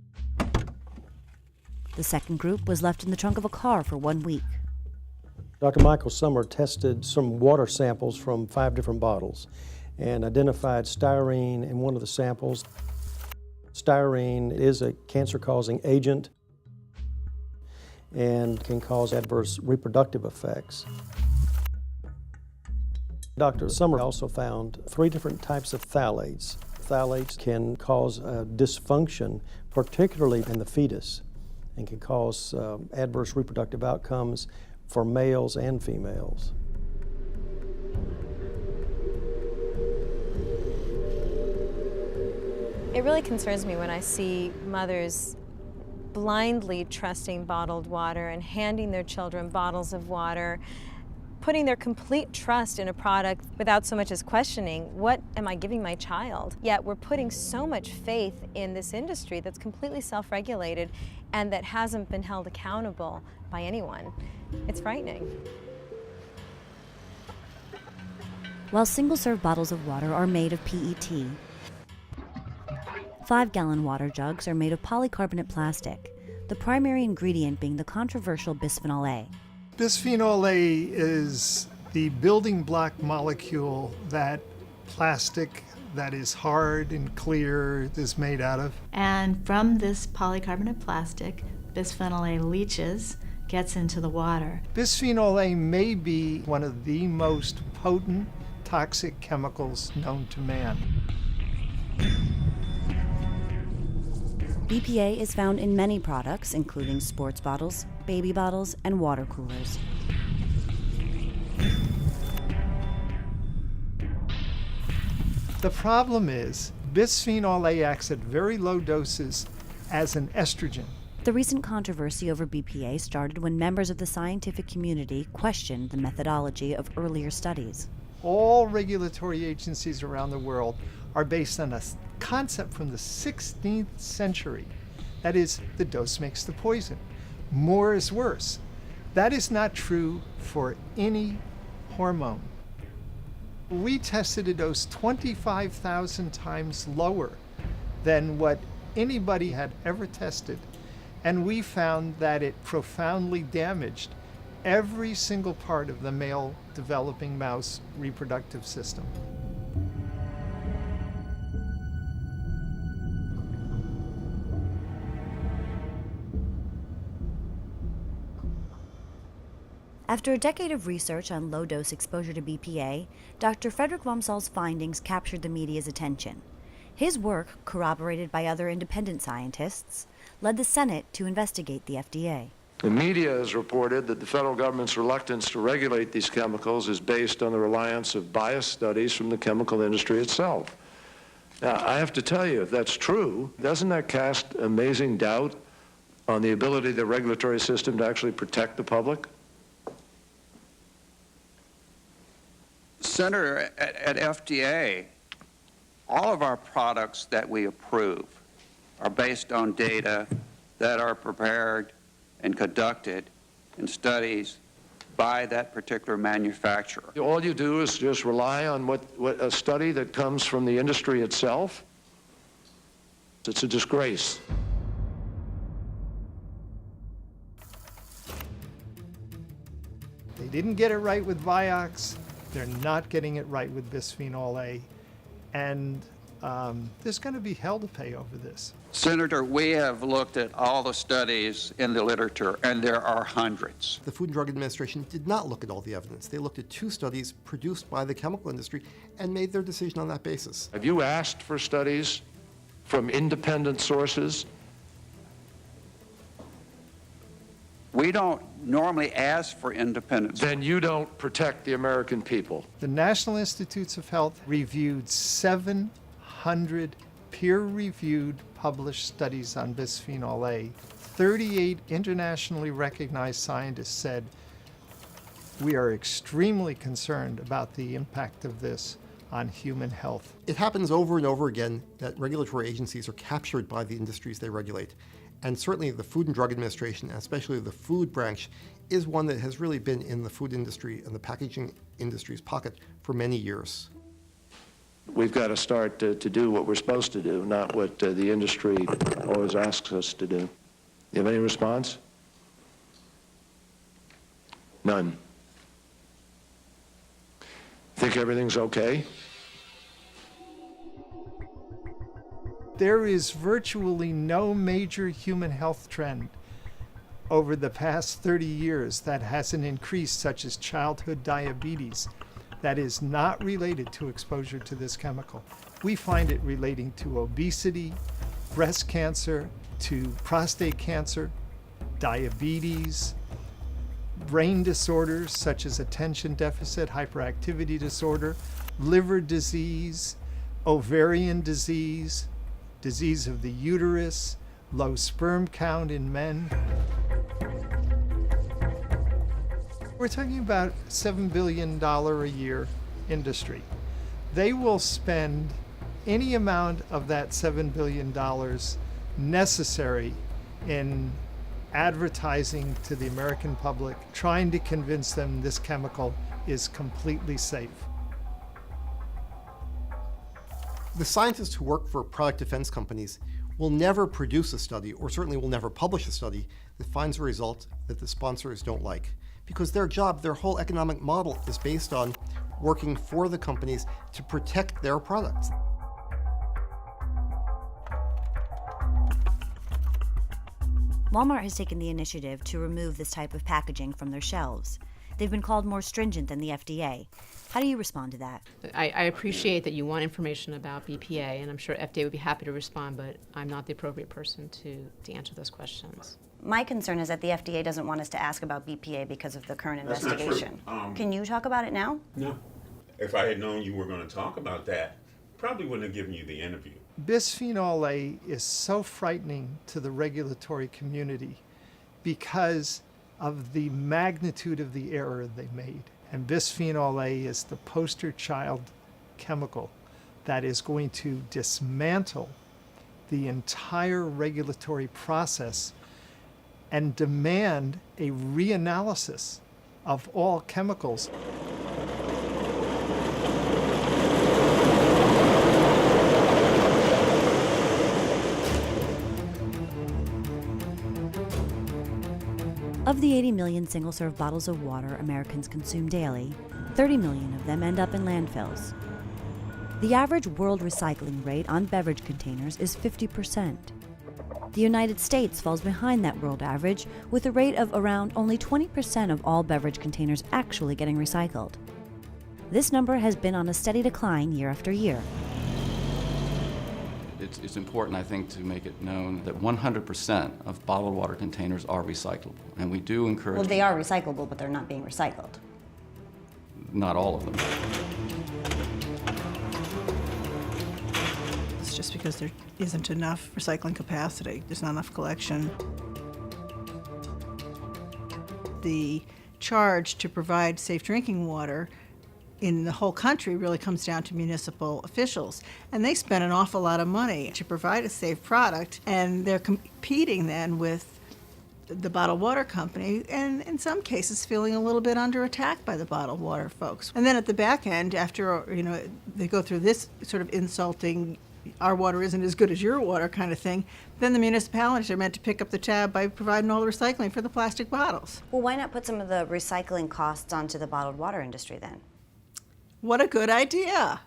The second group was left in the trunk of a car for 1 week. Dr. Michael Sommer tested some water samples from 5 different bottles and identified styrene in one of the samples. Styrene is a cancer-causing agent and can cause adverse reproductive effects. Dr. Sommer also found 3 different types of phthalates. Phthalates can cause dysfunction, particularly in the fetus, and can cause adverse reproductive outcomes for males and females. It really concerns me when I see mothers blindly trusting bottled water and handing their children bottles of water, putting their complete trust in a product without so much as questioning, what am I giving my child? Yet we're putting so much faith in this industry that's completely self-regulated and that hasn't been held accountable by anyone. It's frightening. While single-serve bottles of water are made of PET, 5-gallon water jugs are made of polycarbonate plastic, the primary ingredient being the controversial bisphenol A. Bisphenol A is the building block molecule that plastic that is hard and clear is made out of. And from this polycarbonate plastic, bisphenol A leaches, gets into the water. Bisphenol A may be one of the most potent toxic chemicals known to man. BPA is found in many products, including sports bottles, baby bottles, and water coolers. The problem is bisphenol A acts at very low doses as an estrogen. The recent controversy over BPA started when members of the scientific community questioned the methodology of earlier studies. All regulatory agencies around the world are based on a concept from the 16th century. That is, the dose makes the poison. More is worse. That is not true for any hormone. We tested a dose 25,000 times lower than what anybody had ever tested, and we found that it profoundly damaged every single part of the male developing mouse reproductive system. After a decade of research on low-dose exposure to BPA, Dr. Frederick Wamsal's findings captured the media's attention. His work, corroborated by other independent scientists, led the Senate to investigate the FDA. The media has reported that the federal government's reluctance to regulate these chemicals is based on the reliance of biased studies from the chemical industry itself. Now, I have to tell you, if that's true, doesn't that cast amazing doubt on the ability of the regulatory system to actually protect the public? Senator, at FDA, all of our products that we approve are based on data that are prepared and conducted in studies by that particular manufacturer. All you do is just rely on what a study that comes from the industry itself? It's a disgrace. They didn't get it right with Vioxx. They're not getting it right with bisphenol A. And there's going to be hell to pay over this. Senator, we have looked at all the studies in the literature, and there are hundreds. The Food and Drug Administration did not look at all the evidence. They looked at 2 studies produced by the chemical industry and made their decision on that basis. Have you asked for studies from independent sources? We don't normally ask for independence. Then you don't protect the American people. The National Institutes of Health reviewed 700 peer-reviewed published studies on bisphenol A. 38 internationally recognized scientists said, we are extremely concerned about the impact of this on human health. It happens over and over again that regulatory agencies are captured by the industries they regulate. And certainly the Food and Drug Administration, and especially the food branch, is one that has really been in the food industry and the packaging industry's pocket for many years. We've got to start to do what we're supposed to do, not what the industry always asks us to do. You have any response? None. Think everything's okay? There is virtually no major human health trend over the past 30 years that hasn't increased, such as childhood diabetes, that is not related to exposure to this chemical. We find it relating to obesity, breast cancer, to prostate cancer, diabetes, brain disorders such as attention deficit hyperactivity disorder, liver disease, ovarian disease, disease of the uterus, low sperm count in men. We're talking about $7 billion a year industry. They will spend any amount of that $7 billion necessary in advertising to the American public, trying to convince them this chemical is completely safe. The scientists who work for product defense companies will never produce a study, or certainly will never publish a study, that finds a result that the sponsors don't like. Because their job, their whole economic model is based on working for the companies to protect their products. Walmart has taken the initiative to remove this type of packaging from their shelves. They've been called more stringent than the FDA. How do you respond to that? I appreciate that you want information about BPA, and I'm sure FDA would be happy to respond, but I'm not the appropriate person to answer those questions. My concern is that the FDA doesn't want us to ask about BPA because of the current investigation. Can you talk about it now? No. If I had known you were going to talk about that, probably wouldn't have given you the interview. Bisphenol A is so frightening to the regulatory community because of the magnitude of the error they made. And bisphenol A is the poster child chemical that is going to dismantle the entire regulatory process and demand a reanalysis of all chemicals. Of the 80 million single-serve bottles of water Americans consume daily, 30 million of them end up in landfills. The average world recycling rate on beverage containers is 50%. The United States falls behind that world average with a rate of around only 20% of all beverage containers actually getting recycled. This number has been on a steady decline year after year. It's important, I think, to make it known that 100% of bottled water containers are recyclable, and we do encourage... Well, they are recyclable, but they're not being recycled. Not all of them. It's just because there isn't enough recycling capacity. There's not enough collection. The charge to provide safe drinking water in the whole country really comes down to municipal officials. And they spend an awful lot of money to provide a safe product, and they're competing then with the bottled water company, and in some cases feeling a little bit under attack by the bottled water folks. And then at the back end, after they go through this sort of insulting, our water isn't as good as your water kind of thing, then the municipalities are meant to pick up the tab by providing all the recycling for the plastic bottles. Well, why not put some of the recycling costs onto the bottled water industry then? What a good idea.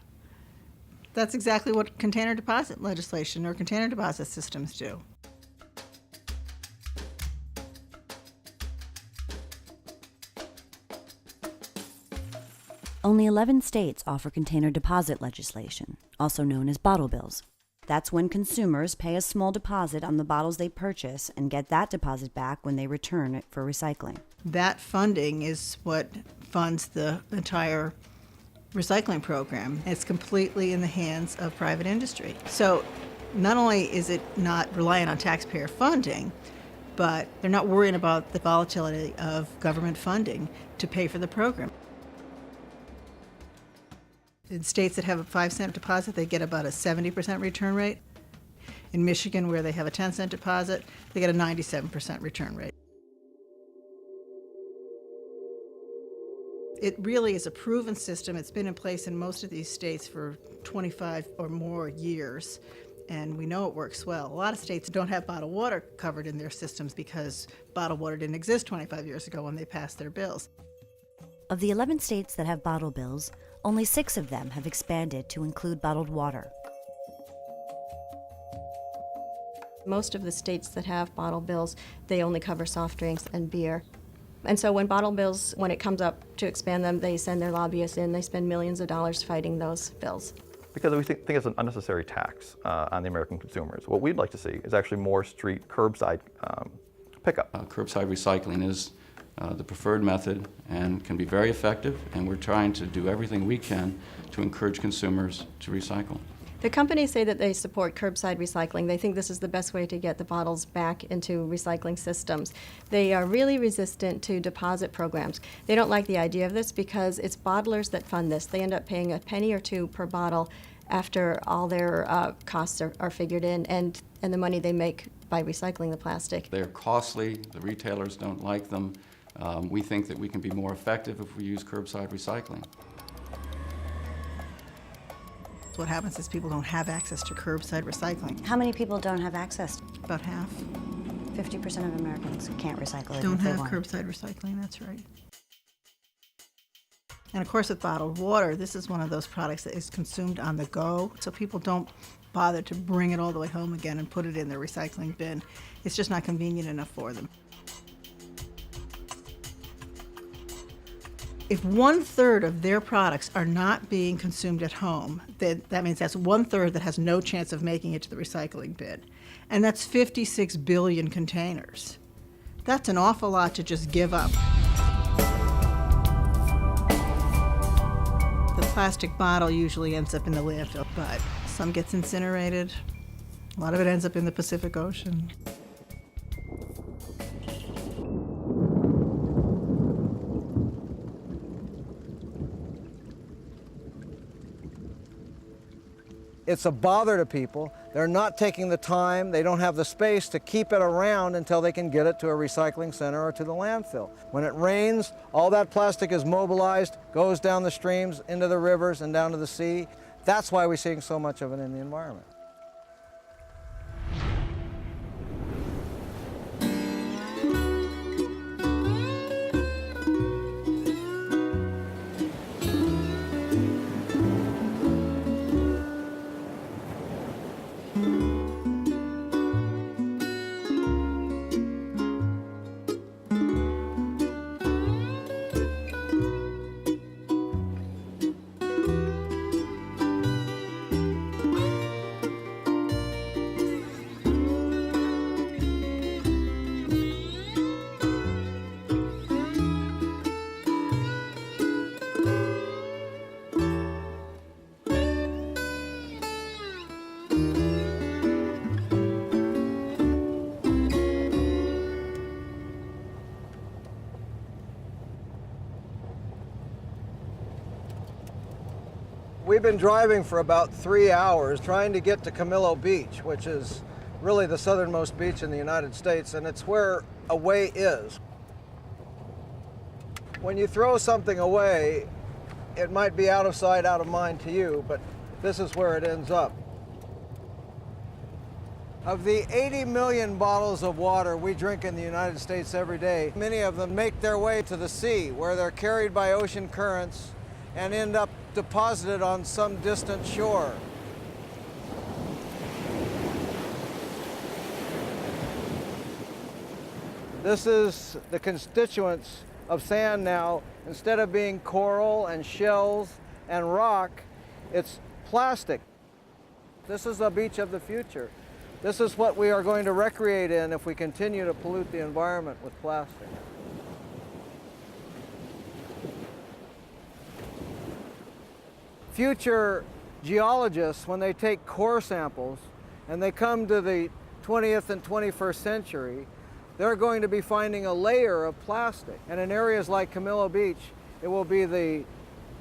That's exactly what container deposit legislation or container deposit systems do. Only 11 states offer container deposit legislation, also known as bottle bills. That's when consumers pay a small deposit on the bottles they purchase and get that deposit back when they return it for recycling. That funding is what funds the entire recycling program. It's completely in the hands of private industry. So not only is it not reliant on taxpayer funding, but they're not worrying about the volatility of government funding to pay for the program. In states that have a 5-cent deposit, they get about a 70% return rate. In Michigan, where they have a 10-cent deposit, they get a 97% return rate. It really is a proven system. It's been in place in most of these states for 25 or more years, and we know it works well. A lot of states don't have bottled water covered in their systems because bottled water didn't exist 25 years ago when they passed their bills. Of the 11 states that have bottle bills, only 6 of them have expanded to include bottled water. Most of the states that have bottle bills, they only cover soft drinks and beer. And so when bottle bills, when it comes up to expand them, they send their lobbyists in, they spend millions of dollars fighting those bills. Because we think it's an unnecessary tax on the American consumers. What we'd like to see is actually more street curbside pickup. Curbside recycling is the preferred method and can be very effective, and we're trying to do everything we can to encourage consumers to recycle. The companies say that they support curbside recycling. They think this is the best way to get the bottles back into recycling systems. They are really resistant to deposit programs. They don't like the idea of this because it's bottlers that fund this. They end up paying a penny or two per bottle after all their costs are figured in, and the money they make by recycling the plastic. They're costly. The retailers don't like them. We think that we can be more effective if we use curbside recycling. What happens is people don't have access to curbside recycling. How many people don't have access? About half. 50% of Americans can't recycle it. Don't if they have want. curbside recycling, that's right. And of course with bottled water, this is one of those products that is consumed on the go, so people don't bother to bring it all the way home again and put it in their recycling bin. It's just not convenient enough for them. If 1/3 of their products are not being consumed at home, then that means that's 1/3 that has no chance of making it to the recycling bin. And that's 56 billion containers. That's an awful lot to just give up. The plastic bottle usually ends up in the landfill, but some gets incinerated. A lot of it ends up in the Pacific Ocean. It's a bother to people. They're not taking the time, they don't have the space to keep it around until they can get it to a recycling center or to the landfill. When it rains, all that plastic is mobilized, goes down the streams, into the rivers, and down to the sea. That's why we're seeing so much of it in the environment. We've been driving for about 3 hours trying to get to Camillo Beach, which is really the southernmost beach in the United States, and it's where away is. When you throw something away, it might be out of sight, out of mind to you, but this is where it ends up. Of the 80 million bottles of water we drink in the United States every day, many of them make their way to the sea, where they're carried by ocean currents and end up deposited on some distant shore. This is the constituents of sand now. Instead of being coral and shells and rock, it's plastic. This is the beach of the future. This is what we are going to recreate in if we continue to pollute the environment with plastic. Future geologists, when they take core samples and they come to the 20th and 21st century, they're going to be finding a layer of plastic. And in areas like Camillo Beach, it will be the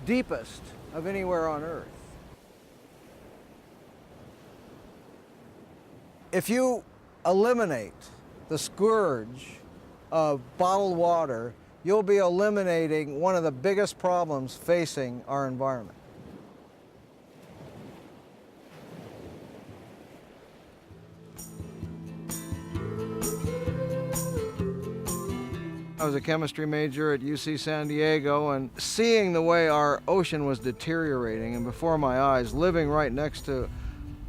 deepest of anywhere on Earth. If you eliminate the scourge of bottled water, you'll be eliminating one of the biggest problems facing our environment. I was a chemistry major at UC San Diego, and seeing the way our ocean was deteriorating and before my eyes, living right next to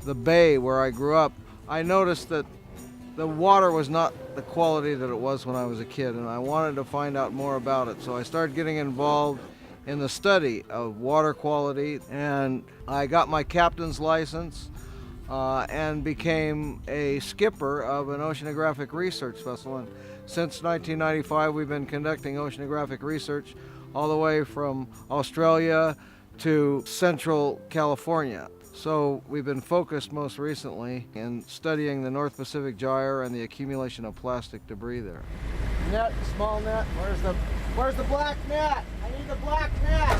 the bay where I grew up, I noticed that the water was not the quality that it was when I was a kid, and I wanted to find out more about it. So I started getting involved in the study of water quality, and I got my captain's license and became a skipper of an oceanographic research vessel. And since 1995, we've been conducting oceanographic research all the way from Australia to Central California. So we've been focused most recently in studying the North Pacific Gyre and the accumulation of plastic debris there. Net, small net, where's the black net? I need the black net!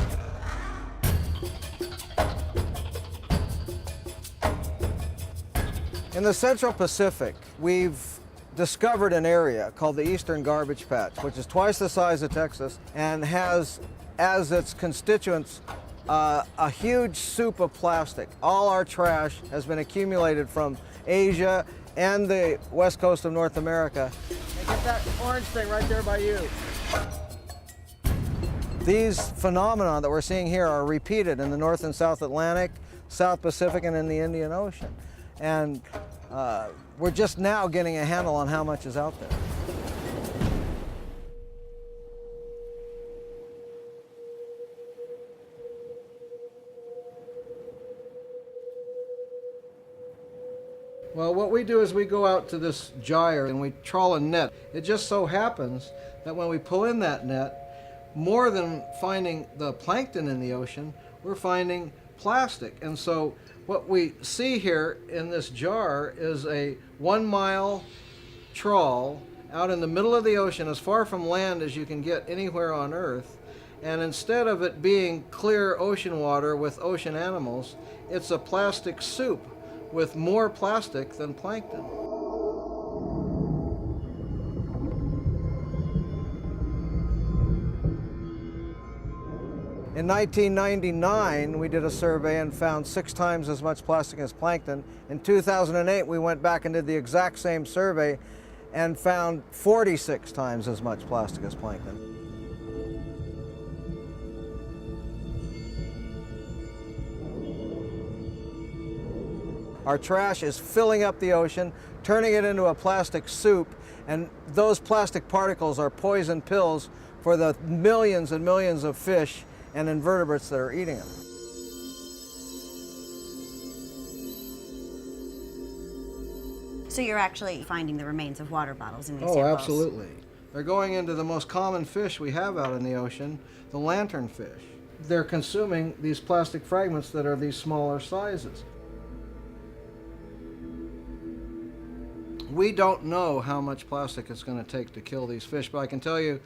In the Central Pacific, we've discovered an area called the Eastern Garbage Patch, which is twice the size of Texas and has as its constituents a huge soup of plastic. All our trash has been accumulated from Asia and the west coast of North America. And get that orange thing right there by you. These phenomena that we're seeing here are repeated in the North and South Atlantic, South Pacific, and in the Indian Ocean. And we're just now getting a handle on how much is out there. Well, what we do is we go out to this gyre and we trawl a net. It just so happens that when we pull in that net, more than finding the plankton in the ocean, we're finding plastic. And so what we see here in this jar is a 1 mile trawl out in the middle of the ocean, as far from land as you can get anywhere on Earth. And instead of it being clear ocean water with ocean animals, it's a plastic soup with more plastic than plankton. In 1999, we did a survey and found 6 times as much plastic as plankton. In 2008, we went back and did the exact same survey and found 46 times as much plastic as plankton. Our trash is filling up the ocean, turning it into a plastic soup, and those plastic particles are poison pills for the millions and millions of fish and invertebrates that are eating them. So you're actually finding the remains of water bottles in these Oh, samples? absolutely. They're going into the most common fish we have out in the ocean, the lanternfish. They're consuming these plastic fragments that are these smaller sizes. We don't know how much plastic it's going to take to kill these fish, but I can tell you,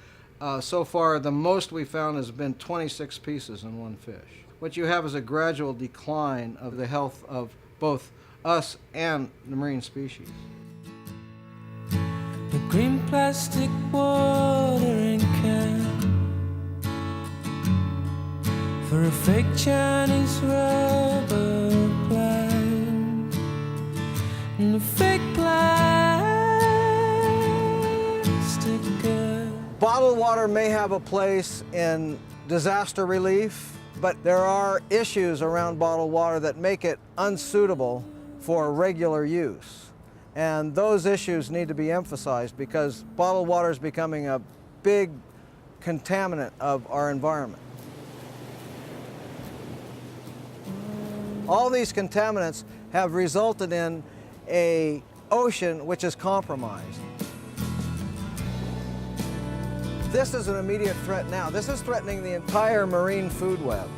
so far, the most we found has been 26 pieces in one fish. What you have is a gradual decline of the health of both us and the marine species. The green plastic watering can for a fake Chinese rubber plant and a fake plastic girl. Bottled water may have a place in disaster relief, but there are issues around bottled water that make it unsuitable for regular use. And those issues need to be emphasized because bottled water is becoming a big contaminant of our environment. All these contaminants have resulted in an ocean which is compromised. This is an immediate threat now. This is threatening the entire marine food web.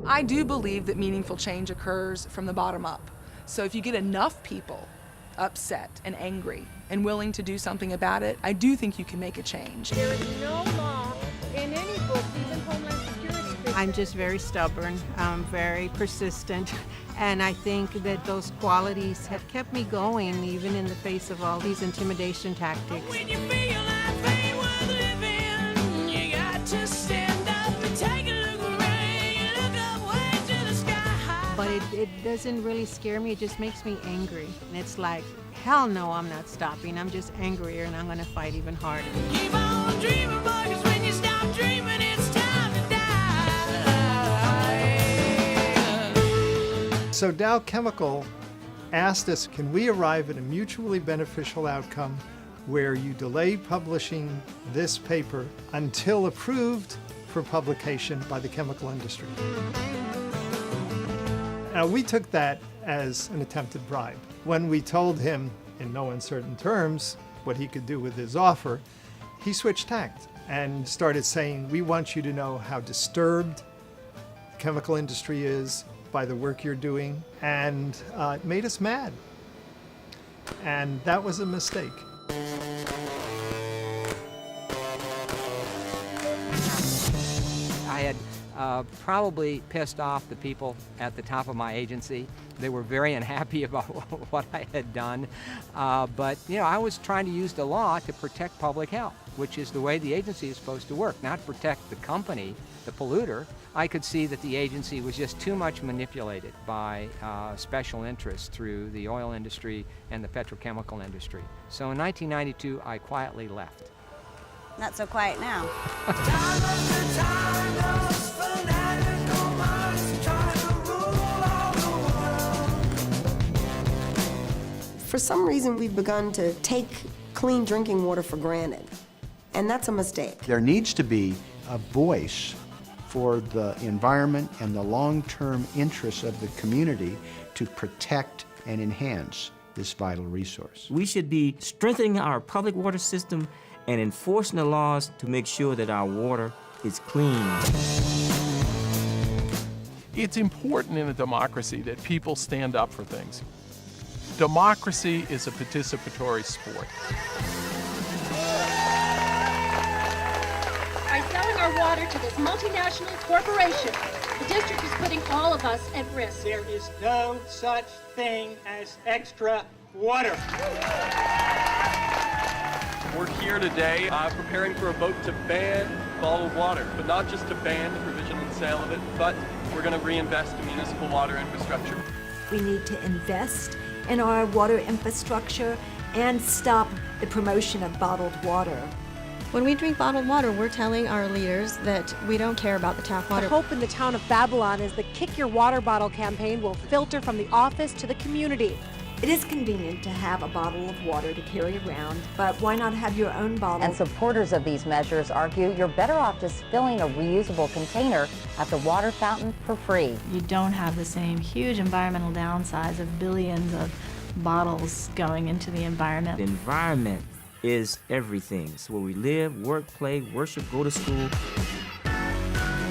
I do believe that meaningful change occurs from the bottom up. So if you get enough people upset and angry and willing to do something about it, I do think you can make a change. There is no law in any book, even Homeland Security. I'm just very stubborn, very persistent, and I think that those qualities have kept me going even in the face of all these intimidation tactics. When you feel life ain't worth living, you got to stand up and take a look around. You look up way to the sky. But it doesn't really scare me, it just makes me angry. And it's like, hell no, I'm not stopping. I'm just angrier and I'm gonna fight even harder. Keep on dreaming, boy, 'cause when you stop dreaming, it's time to die. So Dow Chemical asked us, can we arrive at a mutually beneficial outcome where you delay publishing this paper until approved for publication by the chemical industry? Now, we took that as an attempted bribe. When we told him, in no uncertain terms, what he could do with his offer, he switched tact and started saying, we want you to know how disturbed the chemical industry is by the work you're doing, and it made us mad. And that was a mistake. I had probably pissed off the people at the top of my agency. They were very unhappy about what I had done. But, you know, I was trying to use the law to protect public health, which is the way the agency is supposed to work, not protect the company, the polluter. I could see that the agency was just too much manipulated by special interests through the oil industry and the petrochemical industry. So in 1992, I quietly left. Not so quiet now. For some reason, we've begun to take clean drinking water for granted, and that's a mistake. There needs to be a voice for the environment and the long-term interests of the community to protect and enhance this vital resource. We should be strengthening our public water system and enforcing the laws to make sure that our water is clean. It's important in a democracy that people stand up for things. Democracy is a participatory sport. By selling our water to this multinational corporation, the district is putting all of us at risk. There is no such thing as extra water. We're here today preparing for a vote to ban bottled water, but not just to ban the provision and sale of it, but we're going to reinvest in municipal water infrastructure. We need to invest in our water infrastructure and stop the promotion of bottled water. When we drink bottled water, we're telling our leaders that we don't care about the tap water. The hope in the town of Babylon is the Kick Your Water Bottle campaign will filter from the office to the community. It is convenient to have a bottle of water to carry around, but why not have your own bottle? And supporters of these measures argue you're better off just filling a reusable container at the water fountain for free. You don't have the same huge environmental downsides of billions of bottles going into the environment. The environment is everything. It's where we live, work, play, worship, go to school.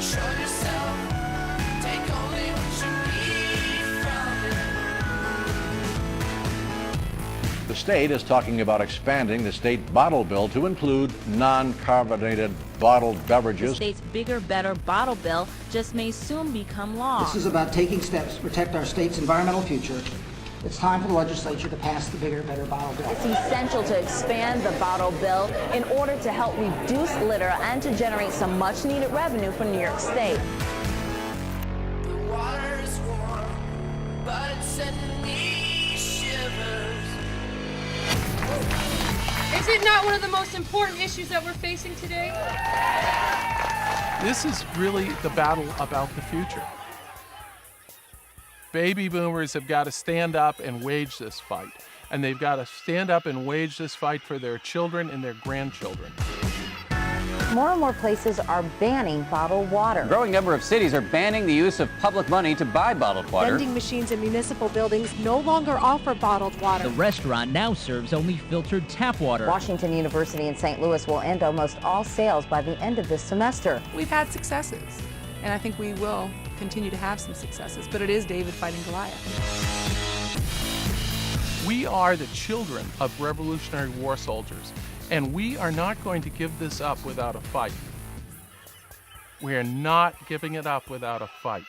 Show yourself, take only what you need from it. The state is talking about expanding the state bottle bill to include non-carbonated bottled beverages. The state's Bigger, Better bottle bill just may soon become law. This is about taking steps to protect our state's environmental future. It's time for the legislature to pass the Bigger, Better bottle bill. It's essential to expand the bottle bill in order to help reduce litter and to generate some much-needed revenue for New York State. The water is warm, but it's sending me shivers. Is it not one of the most important issues that we're facing today? This is really the battle about the future. Baby boomers have got to stand up and wage this fight. And they've got to stand up and wage this fight for their children and their grandchildren. More and more places are banning bottled water. A growing number of cities are banning the use of public money to buy bottled water. Vending machines in municipal buildings no longer offer bottled water. The restaurant now serves only filtered tap water. Washington University in St. Louis will end almost all sales by the end of this semester. We've had successes, and I think we will continue to have some successes, but it is David fighting Goliath. We are the children of Revolutionary War soldiers, and we are not going to give this up without a fight. We are not giving it up without a fight.